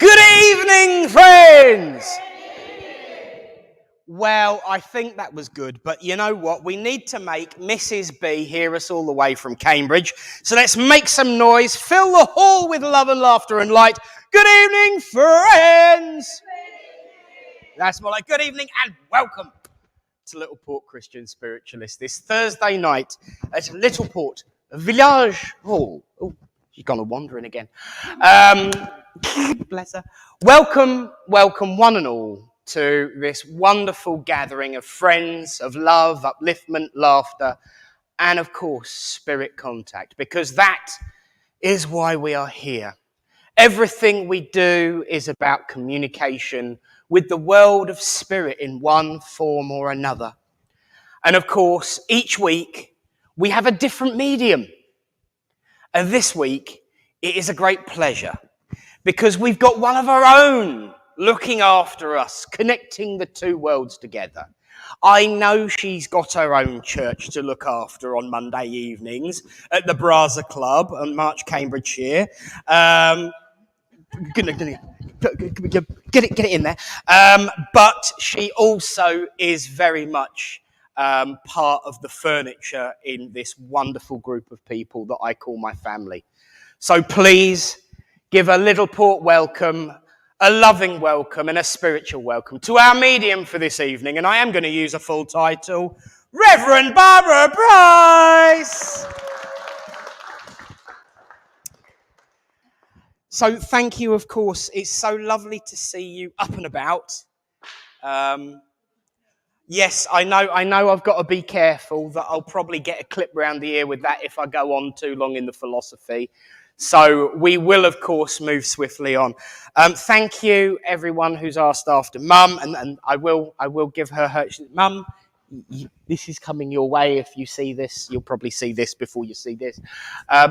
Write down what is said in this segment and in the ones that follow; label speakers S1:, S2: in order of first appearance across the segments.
S1: Good evening, friends! Well, I think that was good, but you know what? We need to make Mrs. B hear us all the way from Cambridge. So let's make some noise, fill the hall with love and laughter and light. Good evening, friends! That's more like good evening and welcome to Littleport Christian Spiritualists this Thursday night at Littleport Village Hall. Oh, she's gone wandering again. Bless her. Welcome one and all to this wonderful gathering of friends, of love, upliftment, laughter, and of course, spirit contact, because that is why we are here. Everything we do is about communication with the world of spirit in one form or another. And of course, each week we have a different medium. And this week, it is a great pleasure because we've got one of our own looking after us, connecting the two worlds together. I know she's got her own church to look after on Monday evenings at the Braza Club on March, Cambridgeshire. Get it in there. But she also is very much part of the furniture in this wonderful group of people that I call my family. So please give a Littleport welcome, a loving welcome and a spiritual welcome to our medium for this evening. And I am going to use a full title, Rev Barbara Price. So thank you, of course. It's so lovely to see you up and about. Yes, I know I've got to be careful that I'll probably get a clip round the ear with that if I go on too long in the philosophy. So we will, of course, move swiftly on. Thank you, everyone who's asked after Mum, and I will give her Mum. This is coming your way. If you see this, you'll probably see this before you see this.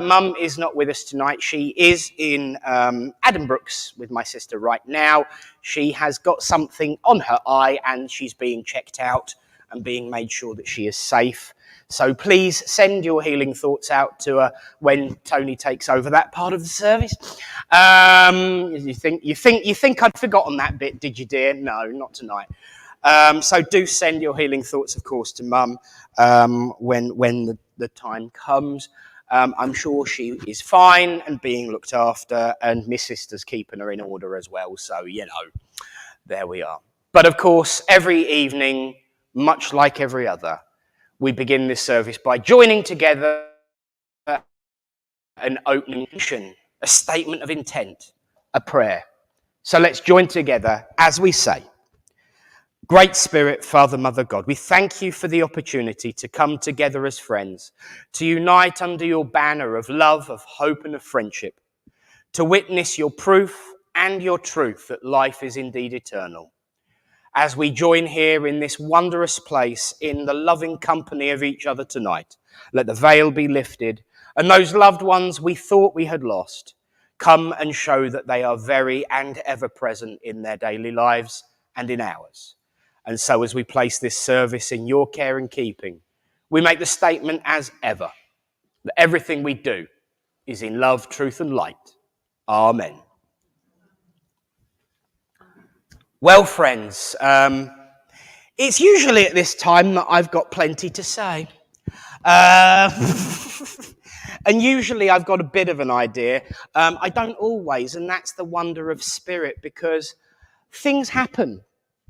S1: Mum is not with us tonight. She is in Addenbrooke's with my sister right now. She has got something on her eye and she's being checked out and being made sure that she is safe. So please send your healing thoughts out to her when Tony takes over that part of the service. You think I'd forgotten that bit, did you, dear? No, not tonight. So do send your healing thoughts, of course, to Mum when the time comes. I'm sure she is fine and being looked after, and my sister's keeping her in order as well. So, there we are. But of course, every evening, much like every other, we begin this service by joining together an opening mission, a statement of intent, a prayer. So let's join together as we say, Great Spirit, Father, Mother, God, we thank you for the opportunity to come together as friends, to unite under your banner of love, of hope, and of friendship, to witness your proof and your truth that life is indeed eternal. As we join here in this wondrous place, in the loving company of each other tonight, let the veil be lifted, and those loved ones we thought we had lost come and show that they are very and ever present in their daily lives and in ours. And so as we place this service in your care and keeping, we make the statement as ever, that everything we do is in love, truth, and light. Amen. Well, friends, it's usually at this time that I've got plenty to say. And usually I've got a bit of an idea. I don't always, and that's the wonder of spirit, because things happen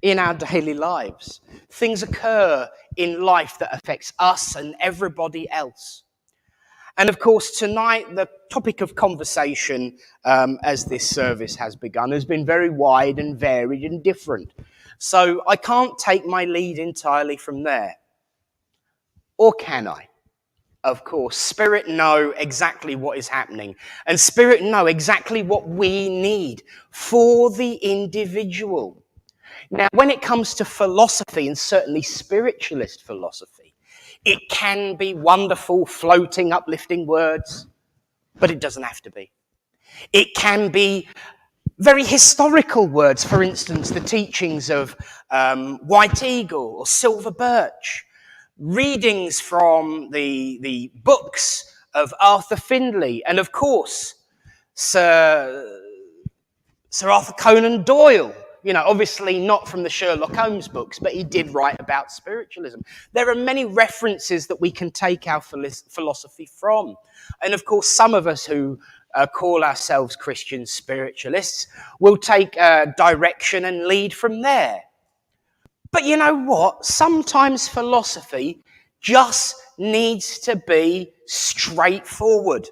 S1: in our daily lives. Things occur in life that affects us and everybody else. And of course, tonight, the topic of conversation, as this service has begun, has been very wide and varied and different. So I can't take my lead entirely from there. Or can I? Of course, Spirit know exactly what is happening. And Spirit know exactly what we need for the individual. Now, when it comes to philosophy, and certainly spiritualist philosophy, it can be wonderful, floating, uplifting words, but it doesn't have to be. It can be very historical words, for instance, the teachings of White Eagle or Silver Birch, readings from the books of Arthur Findlay, and of course, Seth-M Sir Arthur Conan Doyle, obviously not from the Sherlock Holmes books, but he did write about spiritualism. There are many references that we can take our philosophy from. And of course, some of us who call ourselves Christian spiritualists will take direction and lead from there. But you know what? Sometimes philosophy just needs to be straightforward.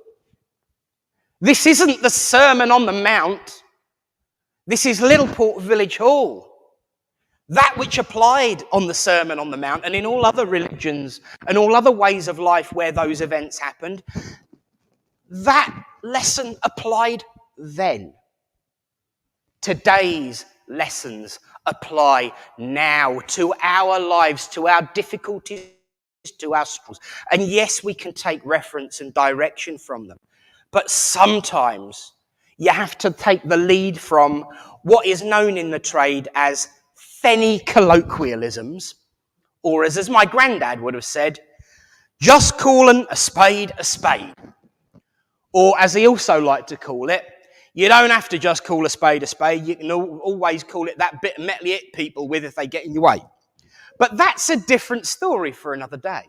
S1: This isn't the Sermon on the Mount. This is Littleport Village Hall. That which applied on the Sermon on the Mount and in all other religions and all other ways of life where those events happened, that lesson applied then. Today's lessons apply now to our lives, to our difficulties, to our struggles. And yes, we can take reference and direction from them. But sometimes you have to take the lead from what is known in the trade as fenny colloquialisms, or as my granddad would have said, just calling a spade a spade. Or as he also liked to call it, you don't have to just call a spade, you can always call it that bit of metal you hit people with if they get in your way. But that's a different story for another day.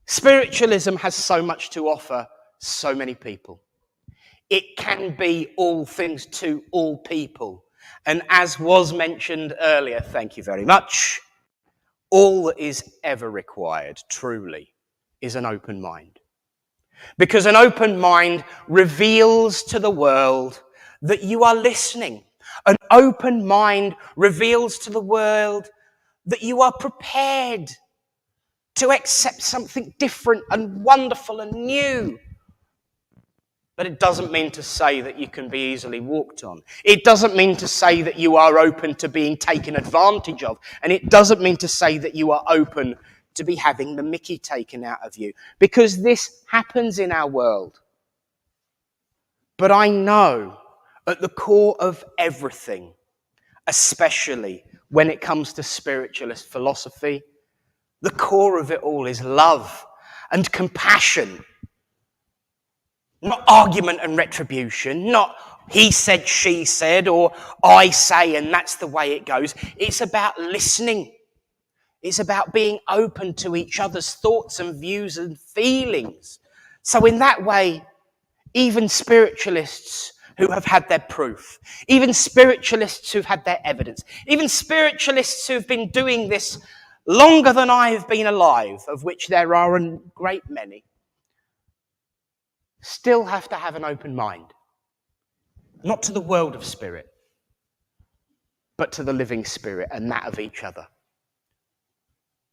S1: Spiritualism has so much to offer so many people. It can be all things to all people. And as was mentioned earlier, thank you very much, all that is ever required, truly, is an open mind. Because an open mind reveals to the world that you are listening. An open mind reveals to the world that you are prepared to accept something different and wonderful and new. But it doesn't mean to say that you can be easily walked on. It doesn't mean to say that you are open to being taken advantage of. And it doesn't mean to say that you are open to be having the mickey taken out of you. Because this happens in our world. But I know at the core of everything, especially when it comes to spiritualist philosophy, the core of it all is love and compassion. Not argument and retribution, not he said, she said, or I say, and that's the way it goes. It's about listening. It's about being open to each other's thoughts and views and feelings. So in that way, even spiritualists who have had their proof, even spiritualists who've had their evidence, even spiritualists who've been doing this longer than I have been alive, of which there are a great many, still have to have an open mind. Not to the world of spirit, but to the living spirit and that of each other.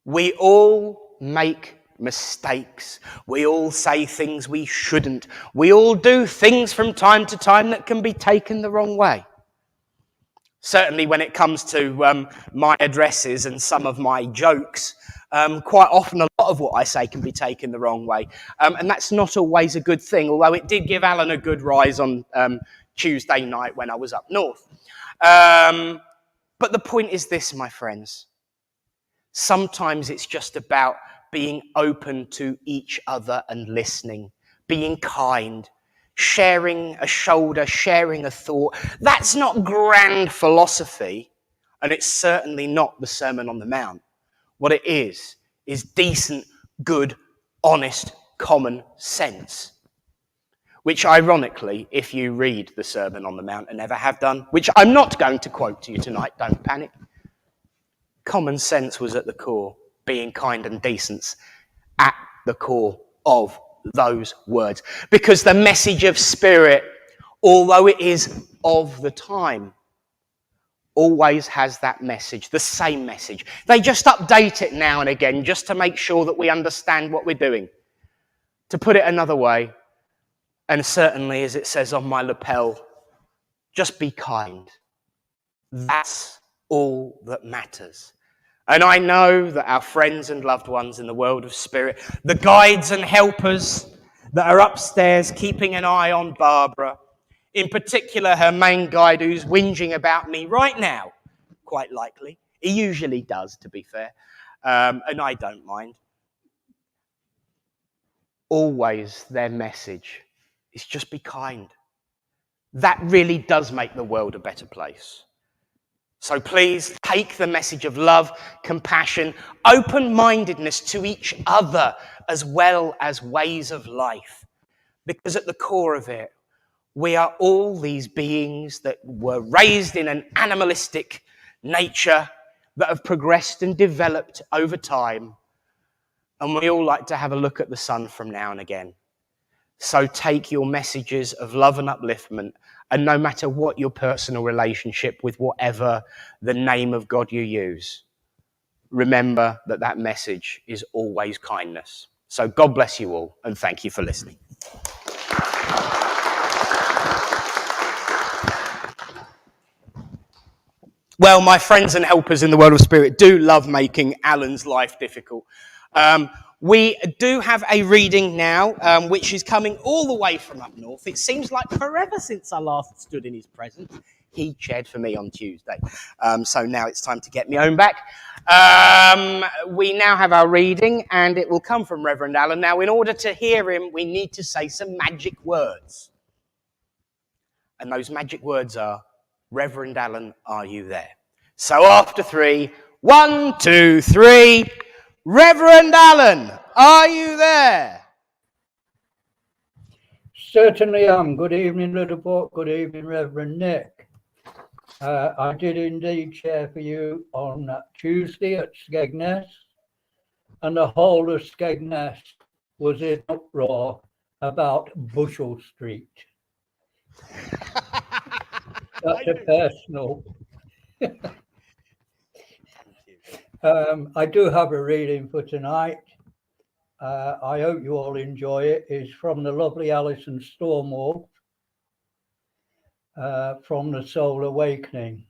S1: We all make mistakes. We all say things we shouldn't. We all do things from time to time that can be taken the wrong way. Certainly when it comes to my addresses and some of my jokes, quite often a lot of what I say can be taken the wrong way. And that's not always a good thing, although it did give Alan a good rise on Tuesday night when I was up north. But the point is this, my friends. Sometimes it's just about being open to each other and listening, being kind, sharing a shoulder, sharing a thought. That's not grand philosophy, and it's certainly not the Sermon on the Mount. What it is decent, good, honest, common sense. Which ironically, if you read the Sermon on the Mount and never have done, which I'm not going to quote to you tonight, don't panic, common sense was at the core, being kind and decent at the core of those words. Because the message of spirit, although it is of the time, always has that message, the same message. They just update it now and again just to make sure that we understand what we're doing. To put it another way, and certainly as it says on my lapel, just be kind. That's all that matters. And I know that our friends and loved ones in the world of spirit, the guides and helpers that are upstairs keeping an eye on Barbara, in particular her main guide who's whinging about me right now, quite likely. He usually does, to be fair, and I don't mind. Always their message is just be kind. that really does make the world a better place. So please take the message of love, compassion, open-mindedness to each other, as well as ways of life. Because at the core of it, we are all these beings that were raised in an animalistic nature that have progressed and developed over time. And we all like to have a look at the sun from now and again. So take your messages of love and upliftment, and no matter what your personal relationship with whatever the name of God you use, remember that that message is always kindness. So God bless you all, and thank you for listening. Well, my friends and helpers in the world of spirit do love making Alan's life difficult. We do have a reading now, which is coming all the way from up north. It seems like forever since I last stood in his presence. He chaired for me on Tuesday. So now it's time to get my own back. We now have our reading, and it will come from Reverend Alan. Now, in order to hear him, we need to say some magic words. And those magic words are, Reverend Alan, are you there? So after 3, 1, 2, 3... Reverend Alan, are you there?
S2: Certainly am. Good evening, Littleport. Good evening, Reverend Nick. I did indeed chair for you on Tuesday at Skegness, and the whole of Skegness was in uproar about Bushell Street. That's a personal. I do have a reading for tonight. I hope you all enjoy it. It's from the lovely Alison Stormwall, from the Soul Awakening.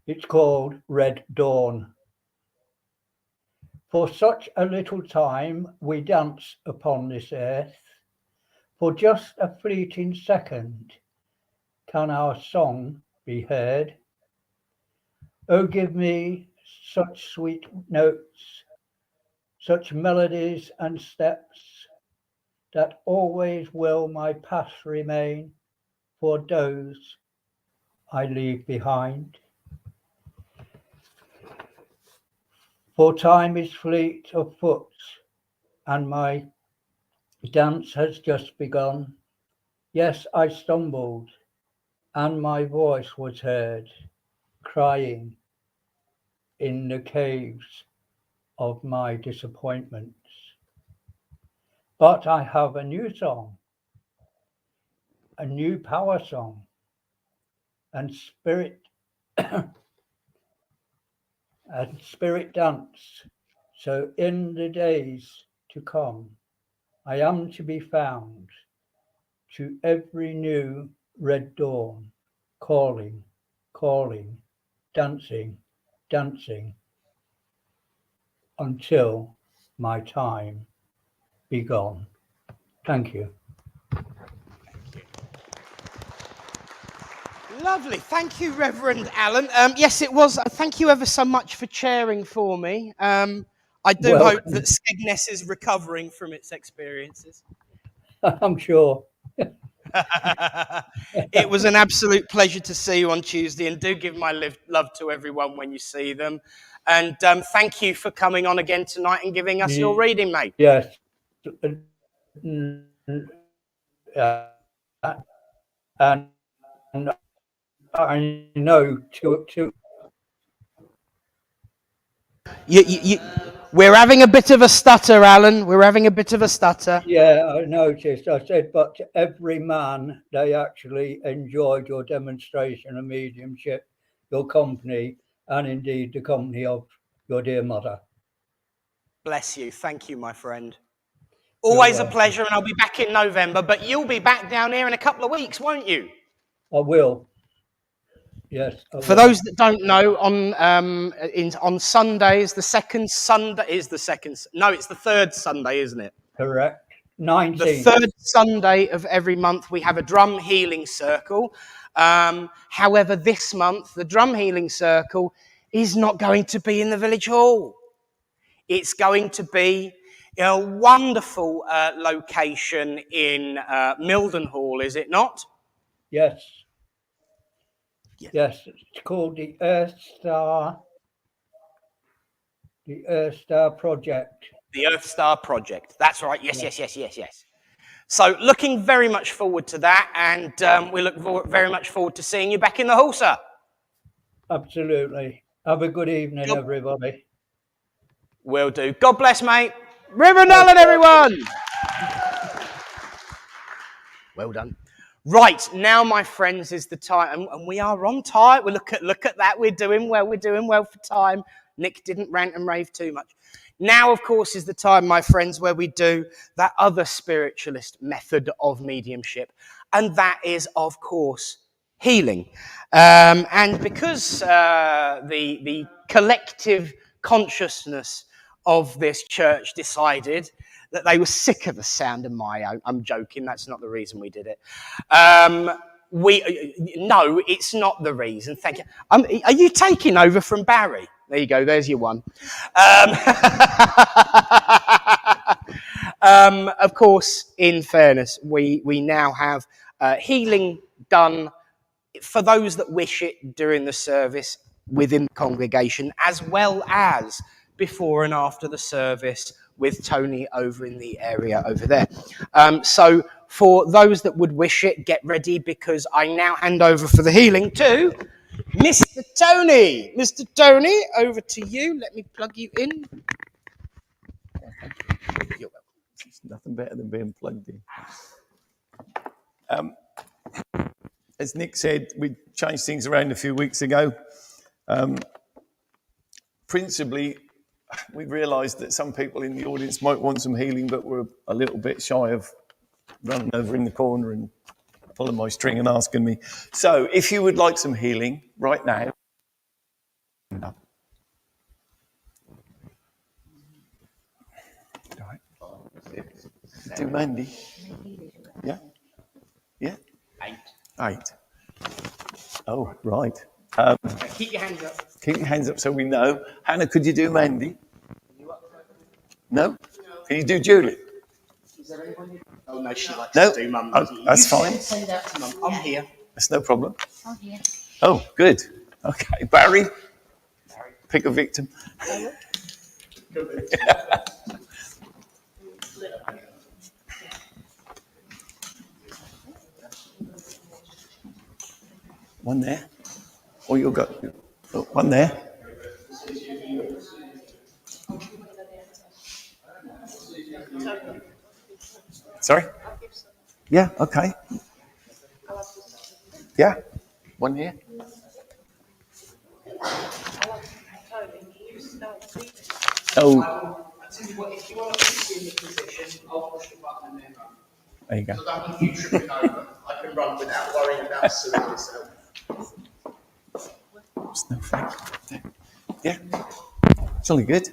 S2: It's called Red Dawn. For such a little time we dance upon this earth. For just a fleeting second can our song be heard. Oh, give me such sweet notes, such melodies and steps, that always will my past remain for those I leave behind. For time is fleet of foot, and my dance has just begun. Yes, I stumbled, and my voice was heard, crying in the caves of my disappointments. But I have a new song, a new power song, and spirit and spirit dance. So in the days to come, I am to be found to every new red dawn, calling, calling, dancing, dancing, until my time be gone. Thank you.
S1: Lovely. Thank you, Reverend Alan. Yes, it was. Thank you ever so much for chairing for me. I do hope that Skegness is recovering from its experiences.
S2: I'm sure.
S1: It was an absolute pleasure to see you on Tuesday, and do give my love to everyone when you see them. And thank you for coming on again tonight and giving us your reading, mate.
S2: Yes. And I know to
S1: we're having a bit of a stutter, Alan. We're having a bit of a stutter.
S2: Yeah, I noticed. I said, but to every man, they actually enjoyed your demonstration of mediumship, your company, and indeed the company of your dear mother.
S1: Bless you. Thank you, my friend. Always a pleasure, and I'll be back in November, but you'll be back down here in a couple of weeks, won't you?
S2: I will. Yes.
S1: For those that don't know, on Sundays, the second Sunday is the second. No, it's the third Sunday, isn't it?
S2: Correct. 19th.
S1: The third Sunday of every month, we have a drum healing circle. However, this month, the drum healing circle is not going to be in the village hall. It's going to be a wonderful location in Mildenhall, is it not?
S2: Yes.
S1: Yeah.
S2: Yes, it's called the Earth Star Project.
S1: The Earth Star Project. That's right. Yes. So looking very much forward to that, and we look very much forward to seeing you back in the hall, sir.
S2: Absolutely. Have a good evening, everybody.
S1: Will do. God bless, mate. River Nullen, everyone. Well done. Right, now, my friends, is the time, and we are on time. We look at that. We're doing well for time. Nick didn't rant and rave too much. Now, of course, is the time, my friends, where we do that other spiritualist method of mediumship, and that is, of course, healing. And because the collective consciousness of this church decided that they were sick of the sound of my own. I'm joking. That's not the reason we did it. No, it's not the reason. Thank you. Are you taking over from Barry? There you go. There's your one. Of course, in fairness, we now have healing done for those that wish it during the service within the congregation, as well as before and after the service with Tony over in the area over there. So for those that would wish it, get ready, because I now hand over for the healing to Mr. Tony. Mr. Tony, over to you. Let me plug you in. You're welcome.
S3: It's nothing better than being plugged in. As Nick said, we changed things around a few weeks ago. Principally, we realised that some people in the audience might want some healing, but were a little bit shy of running over in the corner and pulling my string and asking me. So, if you would like some healing right now, do Mandy. Yeah? Yeah? 8. Oh, right.
S1: Keep your hands up.
S3: Keep your hands up so we know. Hannah, could you do Mandy? No? Can you do Julie?
S1: Is there anybody? Oh, no, she likes
S3: No?
S1: to do Mum.
S3: Oh, that's fine.
S1: Send out to Mum. I'm here.
S3: That's no problem.
S4: I'm here.
S3: Oh, good. Okay. Barry? Pick a victim. One there. Oh, you've got one there. Sorry? Yeah, okay. Yeah, one here. Oh.
S1: I tell you what, if you want to be in the position, I'll push the button and then run.
S3: There you go.
S1: So I don't want you tripping over. I can run without worrying about suing myself.
S3: There's no fact. Yeah. It's only good.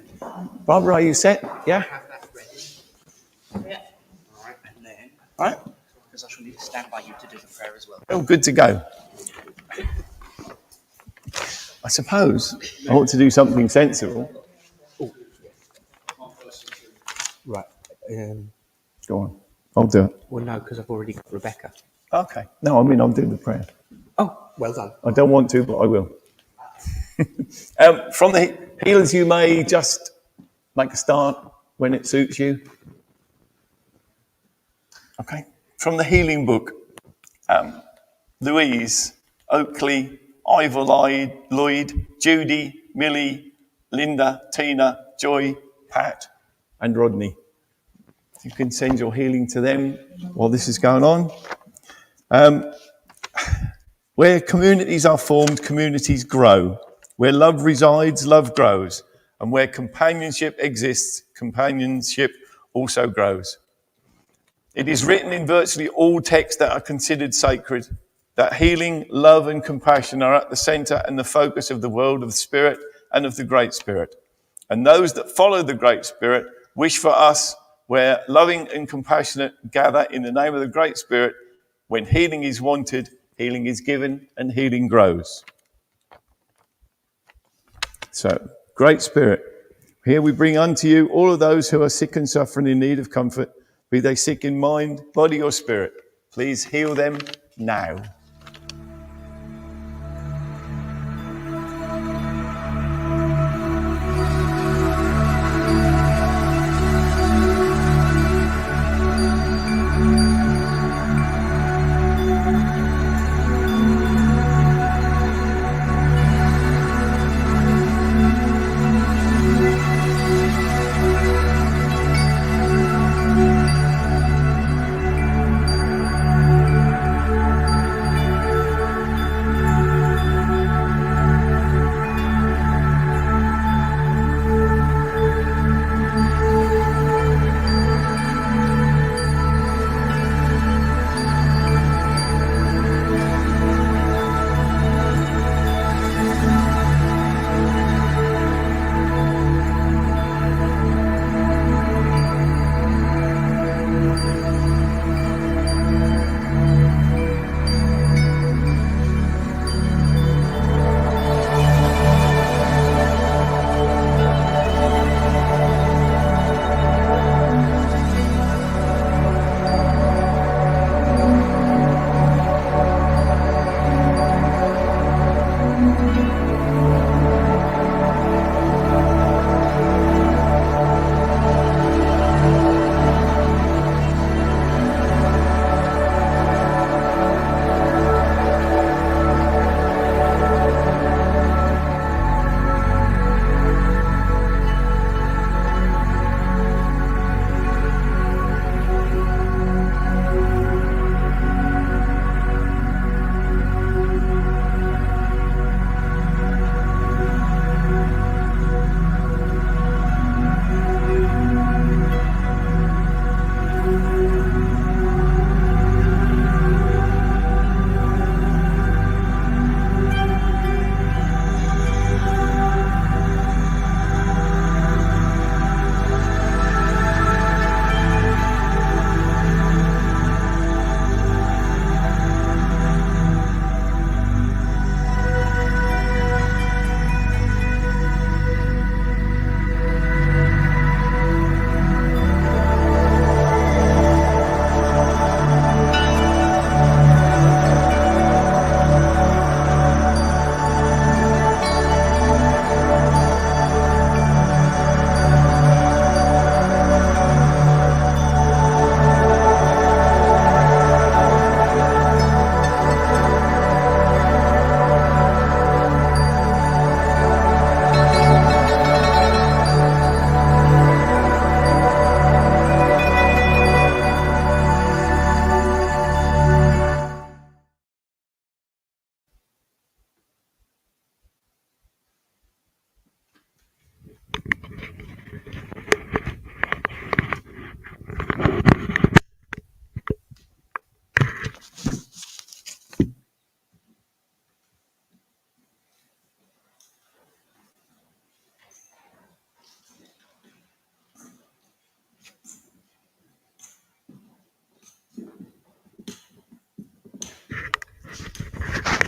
S3: Barbara, are you set? Yeah?
S1: Have that ready.
S4: Yeah.
S1: All right, and then,
S3: All right.
S1: because I shall need to stand by you to do the prayer as well.
S3: Oh, good to go. I suppose I want to do something sensible.
S1: Right.
S3: Go on. I'll do it.
S1: Well, no, because I've already got Rebecca.
S3: Okay. No, I mean, I'll do the prayer.
S1: Oh, well done.
S3: I don't want to, but I will. From the healers, you may just make a start when it suits you. Okay. From the healing book, Louise, Oakley, Ivor Lloyd, Judy, Millie, Linda, Tina, Joy, Pat, and Rodney. You can send your healing to them while this is going on. Where communities are formed, communities grow. Where love resides, love grows. And where companionship exists, companionship also grows. It is written in virtually all texts that are considered sacred that healing, love, and compassion are at the centre and the focus of the world of the Spirit and of the Great Spirit. And those that follow the Great Spirit wish for us, where loving and compassionate gather in the name of the Great Spirit, when healing is wanted, healing is given, and healing grows. So, Great Spirit, here we bring unto you all of those who are sick and suffering in need of comfort, be they sick in mind, body, or spirit. Please heal them now.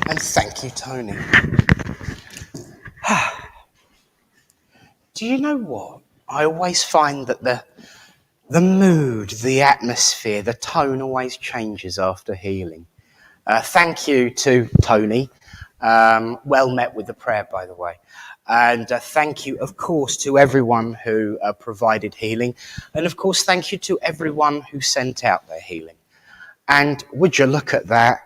S1: And thank you, Tony. Do you know what? I always find that the mood, the atmosphere, the tone always changes after healing. Thank you to Tony. Well met with the prayer, by the way. And thank you, of course, to everyone who provided healing. And, of course, thank you to everyone who sent out their healing. And would you look at that?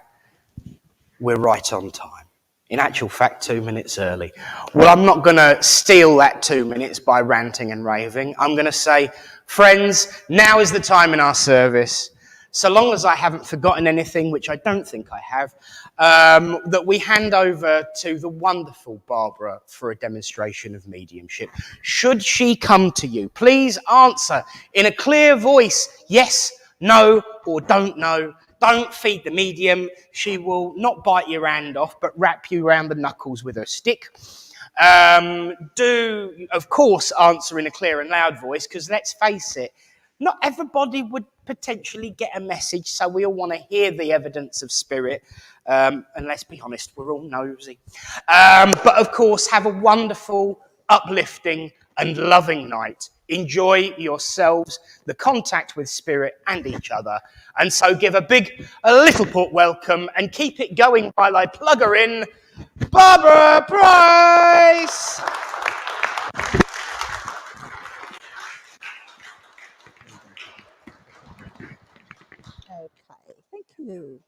S1: We're right on time. In actual fact, 2 minutes early. Well, I'm not going to steal that 2 minutes by ranting and raving. I'm going to say, friends, now is the time in our service, so long as I haven't forgotten anything, which I don't think I have, that we hand over to the wonderful Barbara for a demonstration of mediumship. Should she come to you, please answer in a clear voice, yes, no, or don't know. Don't feed the medium. She will not bite your hand off, but wrap you around the knuckles with her stick. Do, of course, answer in a clear and loud voice, because let's face it, not everybody would potentially get a message, so we all want to hear the evidence of spirit. And let's be honest, we're all nosy. But, of course, have a wonderful, uplifting and loving night. Enjoy yourselves, the contact with spirit and each other. And so give a Littleport welcome and keep it going while I plug her in, Barbara Price!
S4: Okay, thank you.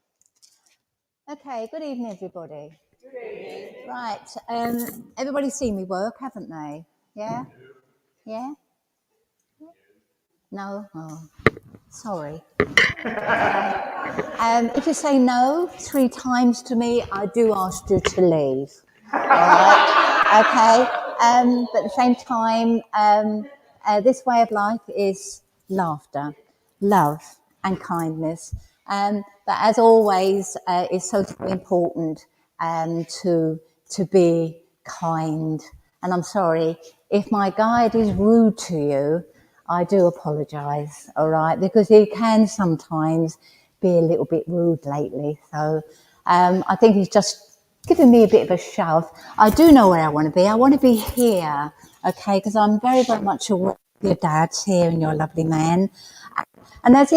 S4: Okay, good evening, everybody. Good evening. Right, everybody's seen me work, haven't they? Yeah? Yeah? No? Oh, sorry. If you say no 3 times to me, I do ask you to leave. All right? Okay? But at the same time, this way of life is laughter, love, and kindness. But as always, it's so important to be kind. And I'm sorry, if my guide is rude to you, I do apologise, all right? Because he can sometimes be a little bit rude lately. So I think he's just giving me a bit of a shove. I do know where I want to be. I want to be here, okay? Because I'm very, very much aware of your dad's here and your lovely man. And as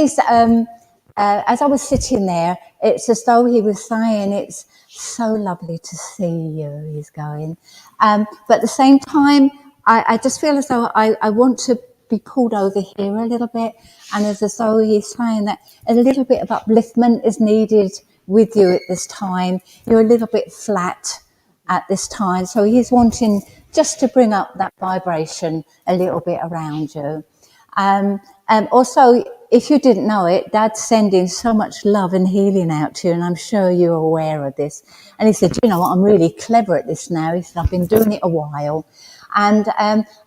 S4: I was sitting there, it's as though he was saying, it's so lovely to see you, he's going. But at the same time, I just feel as though I want to be pulled over here a little bit. And it's as though he's saying that a little bit of upliftment is needed with you at this time. You're a little bit flat at this time. So he's wanting just to bring up that vibration a little bit around you. Also, if you didn't know it, Dad's sending so much love and healing out to you, and I'm sure you're aware of this. And he said, you know what, I'm really clever at this now. He said, I've been doing it a while. And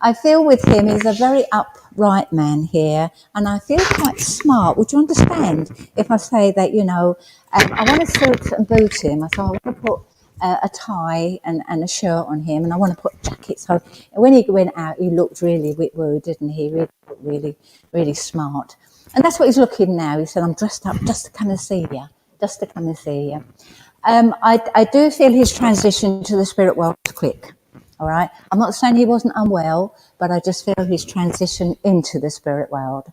S4: I feel with him, he's a very upright man here, and I feel quite smart. Would you understand if I say that, you know, I want to suit and boot him. So I want to put a tie and a shirt on him, and I want to put a jacket. So when he went out, he looked really woo, didn't he? He looked really, really smart. And that's what he's looking now. He said, I'm dressed up just to come and see you, just to come and see you. I do feel his transition to the spirit world is quick. All right. I'm not saying he wasn't unwell, but I just feel his transition into the spirit world.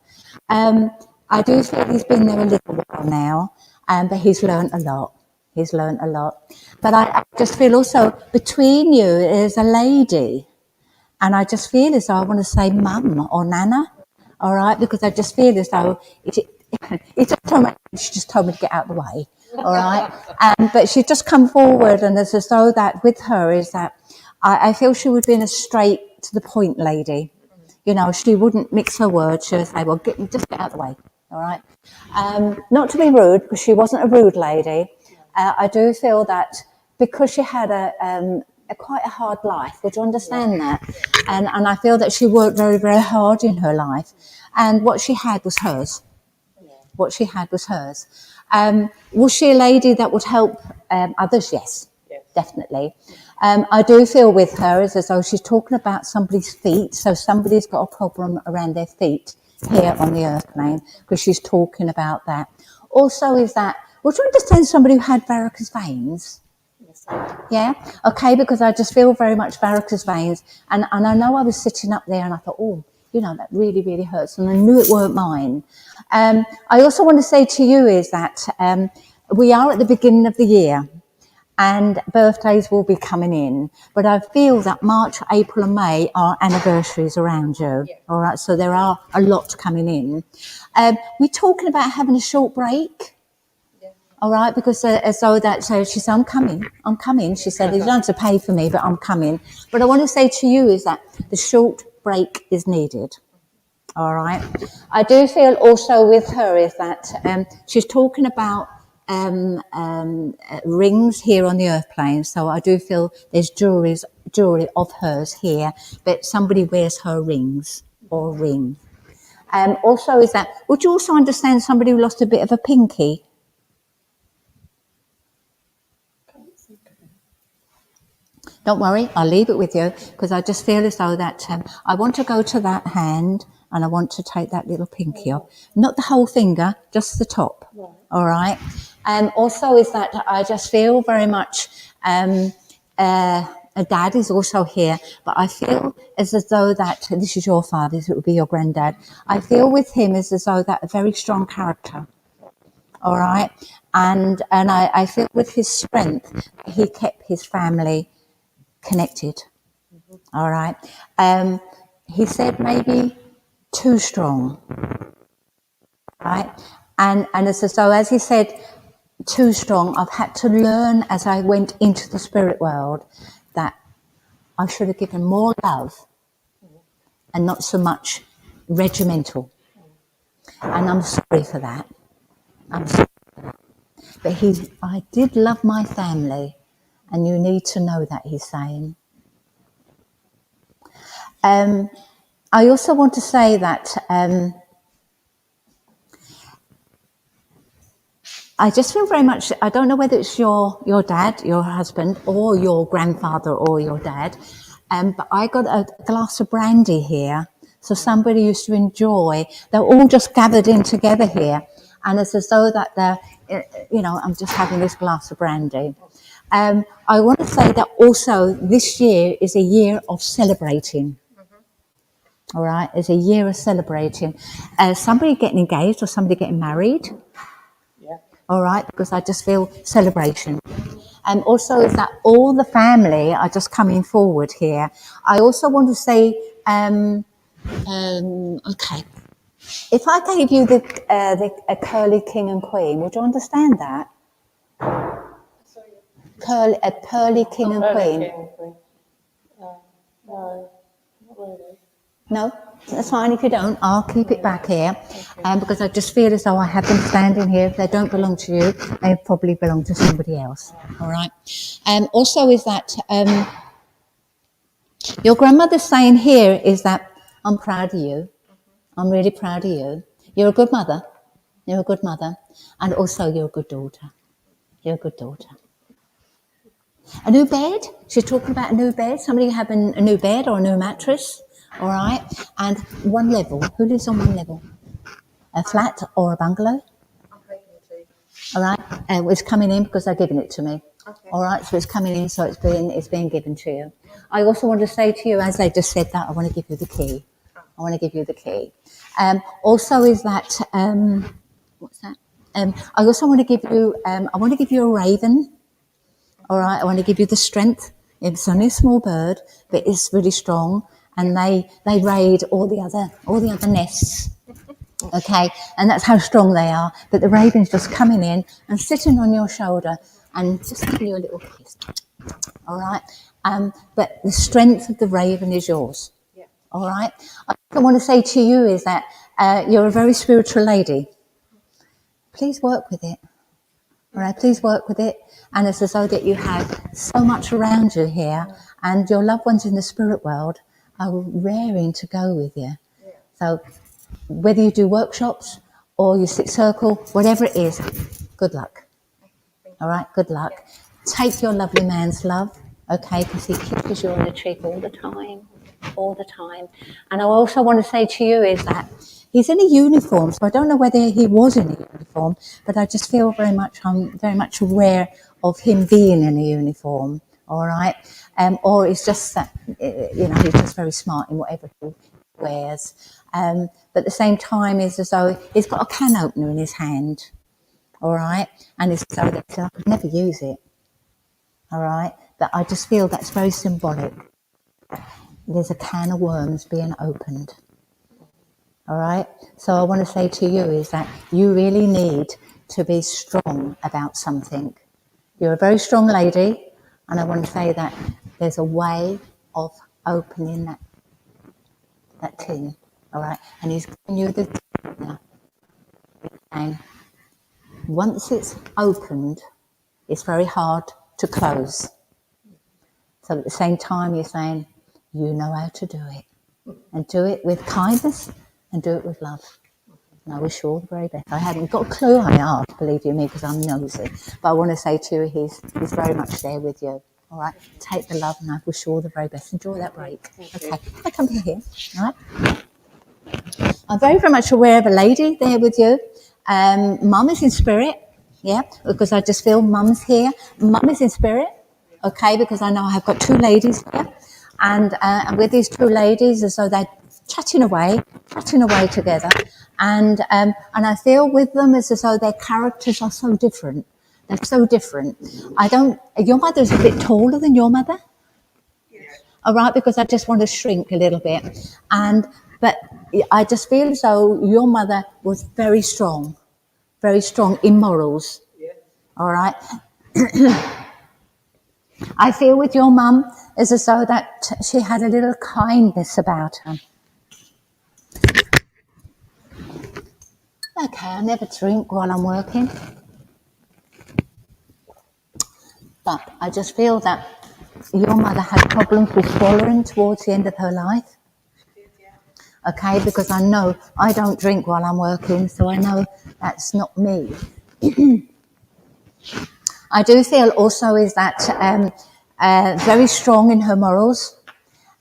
S4: I do feel he's been there a little while now, but he's learned a lot. He's learned a lot. But I just feel also between you is a lady, and I just feel as though I want to say mum or nana. All right, because I just feel as though she just told me to get out of the way. All right, but she's just come forward, and it's as though that with her is that I feel she would be a straight to the point lady. You know, she wouldn't mix her words. She would say, well, just get out of the way. All right. Not to be rude, because she wasn't a rude lady. I do feel that because she had a quite a hard life. Would you understand that? And I feel that she worked very, very hard in her life. And what she had was hers. What she had was hers. Was she a lady that would help others? Yes. Definitely. I do feel with her as though she's talking about somebody's feet. So somebody's got a problem around their feet here on the earth plane, because she's talking about that. Also is that, would you understand somebody who had varicose veins? Yeah, okay, because I just feel very much varicose veins. And I know I was sitting up there and I thought, oh, you know, that really, really hurts. And I knew it weren't mine. I also want to say to you is that we are at the beginning of the year and birthdays will be coming in. But I feel that March, April and May are anniversaries around you. Yeah. All right, so there are a lot coming in. We're talking about having a short break. All right, because as though that, so she said, I'm coming. She said, you don't have to pay for me, but I'm coming. But I want to say to you is that the short break is needed. All right. I do feel also with her is that she's talking about rings here on the earth plane. So I do feel there's jewelry of hers here, but somebody wears her rings or ring. Also is that, would you also understand somebody who lost a bit of a pinky? Don't worry, I'll leave it with you because I just feel as though that I want to go to that hand and I want to take that little pinky off. Not the whole finger, just the top. Right. All right. Also is that I just feel very much, a dad is also here, but I feel as though that, this is your father, so it would be your granddad. I feel with him as though that a very strong character. All right. And I feel with his strength, he kept his family connected. All right. He said maybe too strong. Right. And it's as though, as he said, too strong, I've had to learn as I went into the spirit world that I should have given more love and not so much regimental. And I'm sorry for that. I'm sorry for that. But I did love my family, and you need to know that, he's saying. I also want to say that I just feel very much, I don't know whether it's your dad, your husband, or your grandfather or your dad, but I got a glass of brandy here. So somebody used to enjoy, they're all just gathered in together here. And it's as though that they're, you know, I'm just having this glass of brandy. I want to say that also this year is a year of celebrating. All right, it's a year of celebrating. Somebody getting engaged or somebody getting married. Yeah. All right, because I just feel celebration. And also is that all the family are just coming forward here. I also want to say, okay, if I gave you a curly king and queen, would you understand that? A pearly king and queen. No, not really. No, that's fine if you don't. I'll keep it back here because I just feel as though I have them standing here. If they don't belong to you, they probably belong to somebody else. All right. Also is that your grandmother's saying here is that I'm proud of you. I'm really proud of you. You're a good mother. You're a good mother. And also you're a good daughter. You're a good daughter. A new bed. She's talking about a new bed. Somebody having a new bed or a new mattress. All right. And one level. Who lives on one level? A flat or a bungalow? I'm taking it too. All right. It's coming in because they're giving it to me. Okay. All right. So it's coming in. So it's being given to you. I also want to say to you, as they just said that, I want to give you the key. I want to give you the key. Also is that, what's that? I also want to give you, a raven. All right. I want to give you the strength. It's only a small bird, but it's really strong. And they raid all the other nests. Okay. And that's how strong they are. But the raven's just coming in and sitting on your shoulder and just giving you a little kiss. All right. But the strength of the raven is yours. Yeah. All right. I want to say to you is that you're a very spiritual lady. Please work with it. All right. Please work with it. And it's as though that you have so much around you here, and your loved ones in the spirit world are raring to go with you. Yeah. So whether you do workshops or you sit circle, whatever it is, good luck. All right. Good luck. Take your lovely man's love. Okay, because he kisses you on the cheek all the time. And I also want to say to you is that he's in a uniform, so I don't know whether he was in a uniform, but I just feel I'm very much aware of him being in a uniform, all right? Or it's just that, he's just very smart in whatever he wears. But at the same time, it's as though he's got a can opener in his hand, all right? And it's so that I could never use it, all right? But I just feel that's very symbolic. There's a can of worms being opened, all right? So I want to say to you is that you really need to be strong about something. You're a very strong lady, and I want to say that there's a way of opening that tin, all right? And he's giving you the tin now. And once it's opened, it's very hard to close. So at the same time, you're saying, you know how to do it. And do it with kindness and do it with love. And I wish you all the very best. I hadn't got a clue I asked, believe you me, because I'm nosy. But I want to say to you, he's very much there with you. All right? Take the love, and I wish you all the very best. Enjoy that break. Okay, I come here. All right? I'm very, very much aware of a lady there with you. Mum is in spirit, yeah, because I just feel Mum's here. Mum is in spirit, okay, because I know I have got two ladies here. And with these two ladies, as though they're chatting away together. And I feel with them as though their characters are so different. They're so different. Your mother's a bit taller than your mother. Yes. All right, because I just want to shrink a little bit. But I just feel as though your mother was very strong in morals. Yes. All right. I feel with your mum as though that she had a little kindness about her. Okay, I never drink while I'm working. But I just feel that your mother had problems with swallowing towards the end of her life. Okay, because I know I don't drink while I'm working, so I know that's not me. I do feel also is that very strong in her morals,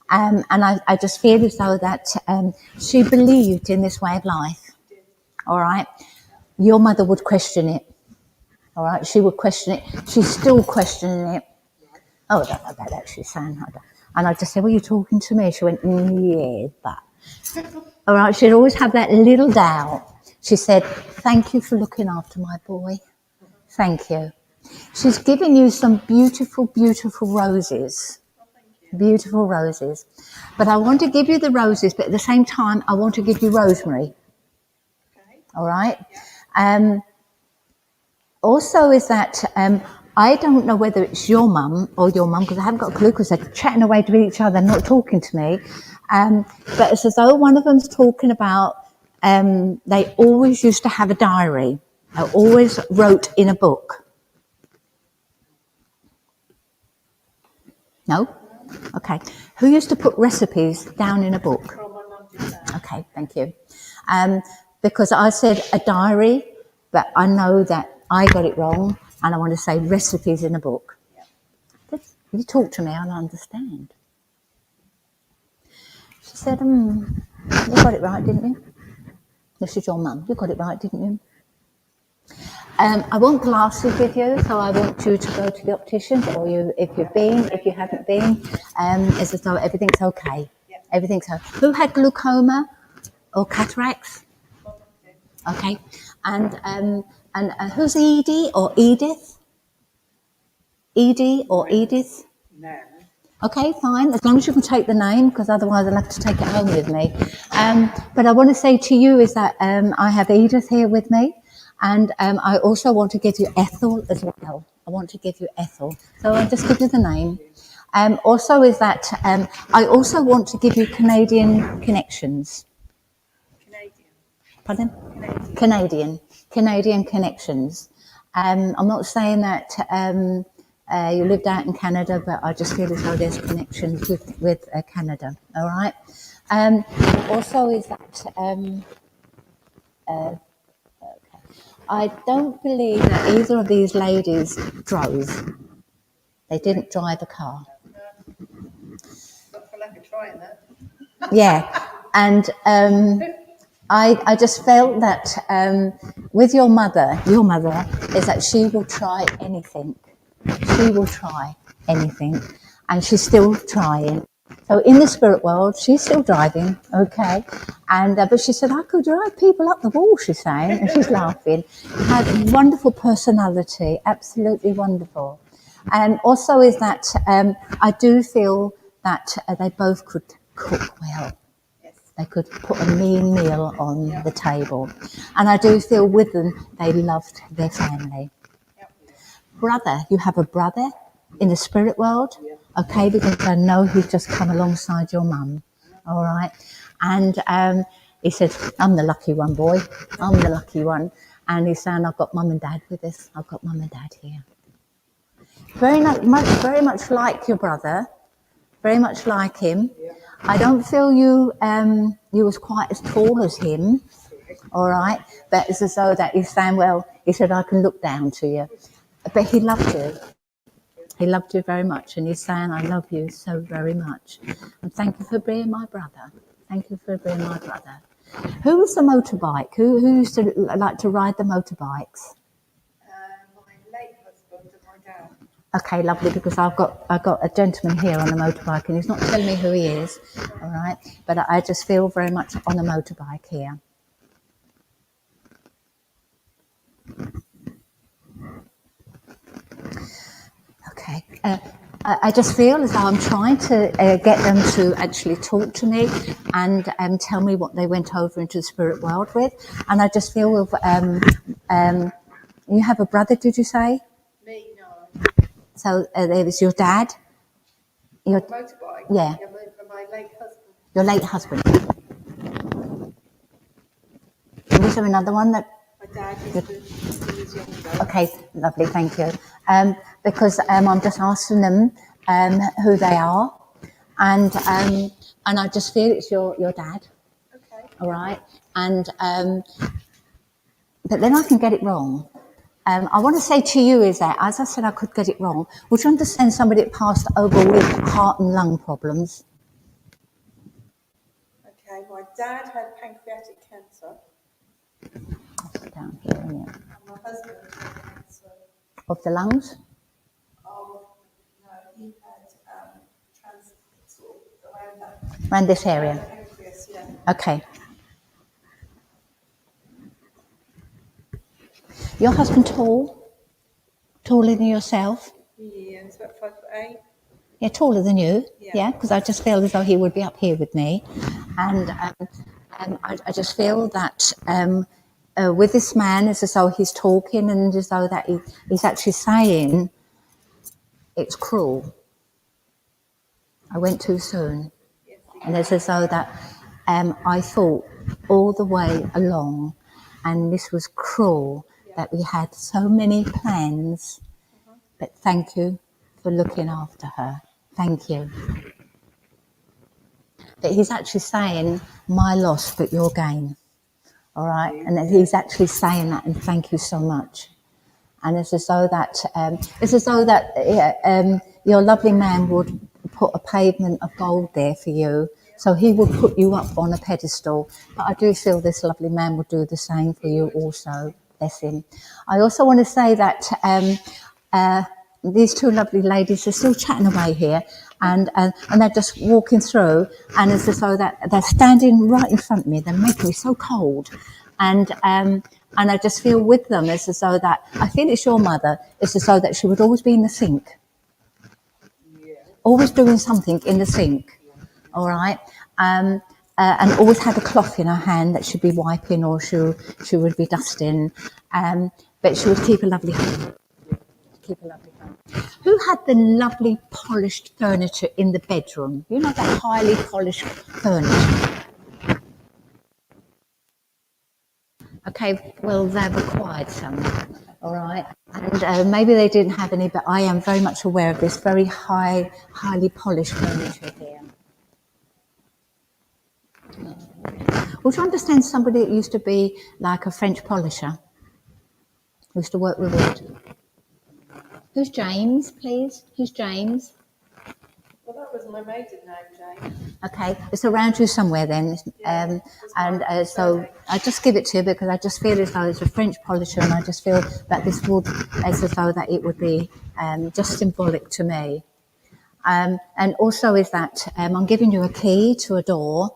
S4: and I just feel as though that she believed in this way of life. All right, your mother would question it. All right, she would question it. She's still questioning it. Oh, I don't know about that. She's saying, and I just said, "Were you talking to me?" She went, "Yeah, but." All right, she'd always have that little doubt. She said, "Thank you for looking after my boy. Thank you." She's giving you some beautiful, beautiful roses. Beautiful roses. But I want to give you the roses, but at the same time, I want to give you rosemary. Okay. All right? Also is that I don't know whether it's your mum or your mum, because I haven't got a clue, because they're chatting away to each other, not talking to me. But it's as though one of them's talking about they always used to have a diary. They always wrote in a book. No? Okay. Who used to put recipes down in a book? Okay, thank you. Because I said a diary, but I know that I got it wrong, and I want to say recipes in a book. If you talk to me, I'll understand. She said, you got it right, didn't you? This is your mum. You got it right, didn't you? I want glasses with you, so I want you to go to the optician, or if you haven't been, as though everything's okay. Yep. Everything's okay. Who had glaucoma or cataracts? Okay. And who's Edie or Edith? Edie or Edith? No. Okay, fine, as long as you can take the name, because otherwise I'll have to take it home with me. But I want to say to you is that I have Edith here with me. And I also want to give you Ethel as well. I want to give you Ethel. So I'll just give you the name. Also is that I also want to give you Canadian connections. Canadian. Pardon? Canadian connections. I'm not saying that you lived out in Canada, but I just feel as though there's connections with Canada. All right. Also is that... I don't believe that either of these ladies drove. They didn't drive a car. Not for lack of trying that. Yeah, and I just felt that with your mother is that she will try anything. she will try anything, and she's still trying. So in the spirit world, she's still driving, okay? And but she said, I could drive people up the wall, she's saying, and she's laughing. Had a wonderful personality, absolutely wonderful. And also is that I do feel that they both could cook well. They could put a mean meal on the table. And I do feel with them, they loved their family. Brother, you have a brother in the spirit world, okay, because I know he's just come alongside your mum, all right? And he said, I'm the lucky one, boy. I'm the lucky one. And he's saying, I've got mum and dad with us. I've got mum and dad here. Very much like your brother, very much like him. I don't feel you was quite as tall as him, all right? But it's as though that he's saying, well, he said, I can look down to you. But he loved you. He loved you very much. And he's saying, I love you so very much. And thank you for being my brother. Thank you for being my brother. Who was the motorbike? Who used to like to ride the motorbikes?
S5: My late husband and my dad.
S4: Okay, lovely, because I've got a gentleman here on a motorbike, and he's not telling me who he is, all right? But I just feel very much on a motorbike here. Okay. I just feel as though I'm trying to get them to actually talk to me and tell me what they went over into the spirit world with. And I just feel with, you have a brother, did you say?
S5: Me, no.
S4: So there was your dad? Your
S5: Motorbike?
S4: Yeah.
S5: My late husband.
S4: Your late husband. Was there another one that...
S5: My dad was younger.
S4: Okay, lovely, thank you. Because I'm just asking them who they are, and I just feel it's your dad.
S5: Okay.
S4: All right, and but then I can get it wrong. I want to say to you is that, as I said, I could get it wrong. Would you understand somebody that passed over with heart and lung problems?
S5: Okay, my dad had pancreatic cancer.
S4: That's down here, isn't it?
S5: And my husband had cancer.
S4: Of the lungs?
S5: No, he had sort of around that.
S4: Around this area?
S5: Pancreas, yeah.
S4: Okay. Your husband tall? Taller than yourself?
S5: Yeah, he's about 5'8".
S4: Yeah, taller than you.
S5: Yeah.
S4: Yeah, because I just feel as though he would be up here with me. And I just feel that with this man, it's as though he's talking and as though that he's actually saying it's cruel. I went too soon.
S5: Yes,
S4: And it's as though that I thought all the way along, and this was cruel, that we had so many plans, but thank you for looking after her. Thank you. But he's actually saying, my loss, but your gain. All right? And that he's actually saying that, and thank you so much. And it's as though that, your lovely man would put a pavement of gold there for you. So he would put you up on a pedestal. But I do feel this lovely man would do the same for you also. Bless him. I also want to say that these two lovely ladies are still chatting away here, and they're just walking through, and it's as though that they're standing right in front of me. They're making me so cold, and I just feel with them. It's as though that I feel it's your mother. It's as though that she would always be in the sink, always doing something in the sink. All right. And always had a cloth in her hand that she'd be wiping, or she would be dusting. But she would keep a lovely home. Who had the lovely polished furniture in the bedroom? You know, that highly polished furniture. Okay, well, they've acquired some. All right. And maybe they didn't have any, but I am very much aware of this very highly polished furniture here. Would you understand somebody that used to be like a French polisher? Who used to work with wood? Who's James, please? Who's James?
S5: Well, that was my maiden name, Jane.
S4: Okay, it's around you somewhere then. So I just give it to you because I just feel as though it's a French polisher, and I just feel that this wood, as though that it would be just symbolic to me. And also is that I'm giving you a key to a door.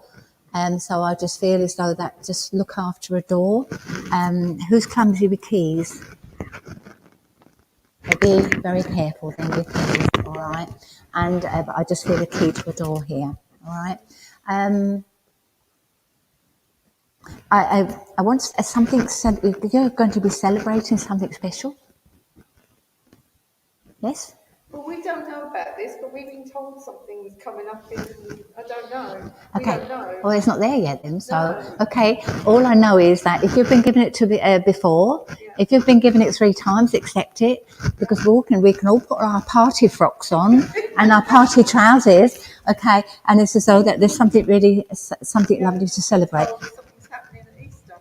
S4: So I just feel as though that just look after a door. Who's clumsy with keys? Be very careful then with keys, all right? And but I just feel a key to a door here, all right? I want something, you're going to be celebrating something special? Yes?
S5: Well, we don't know about this, but we've been told something's coming up in, I don't know. We
S4: Okay.
S5: don't know.
S4: Well, it's not there yet then. So,
S5: No.
S4: okay. All I know is that if you've been given it to before, if you've been given it 3 times, accept it, because we can all put our party frocks on and our party trousers. Okay. And it's as though that there's something really, something lovely to celebrate.
S5: Oh, something's happening at Easter.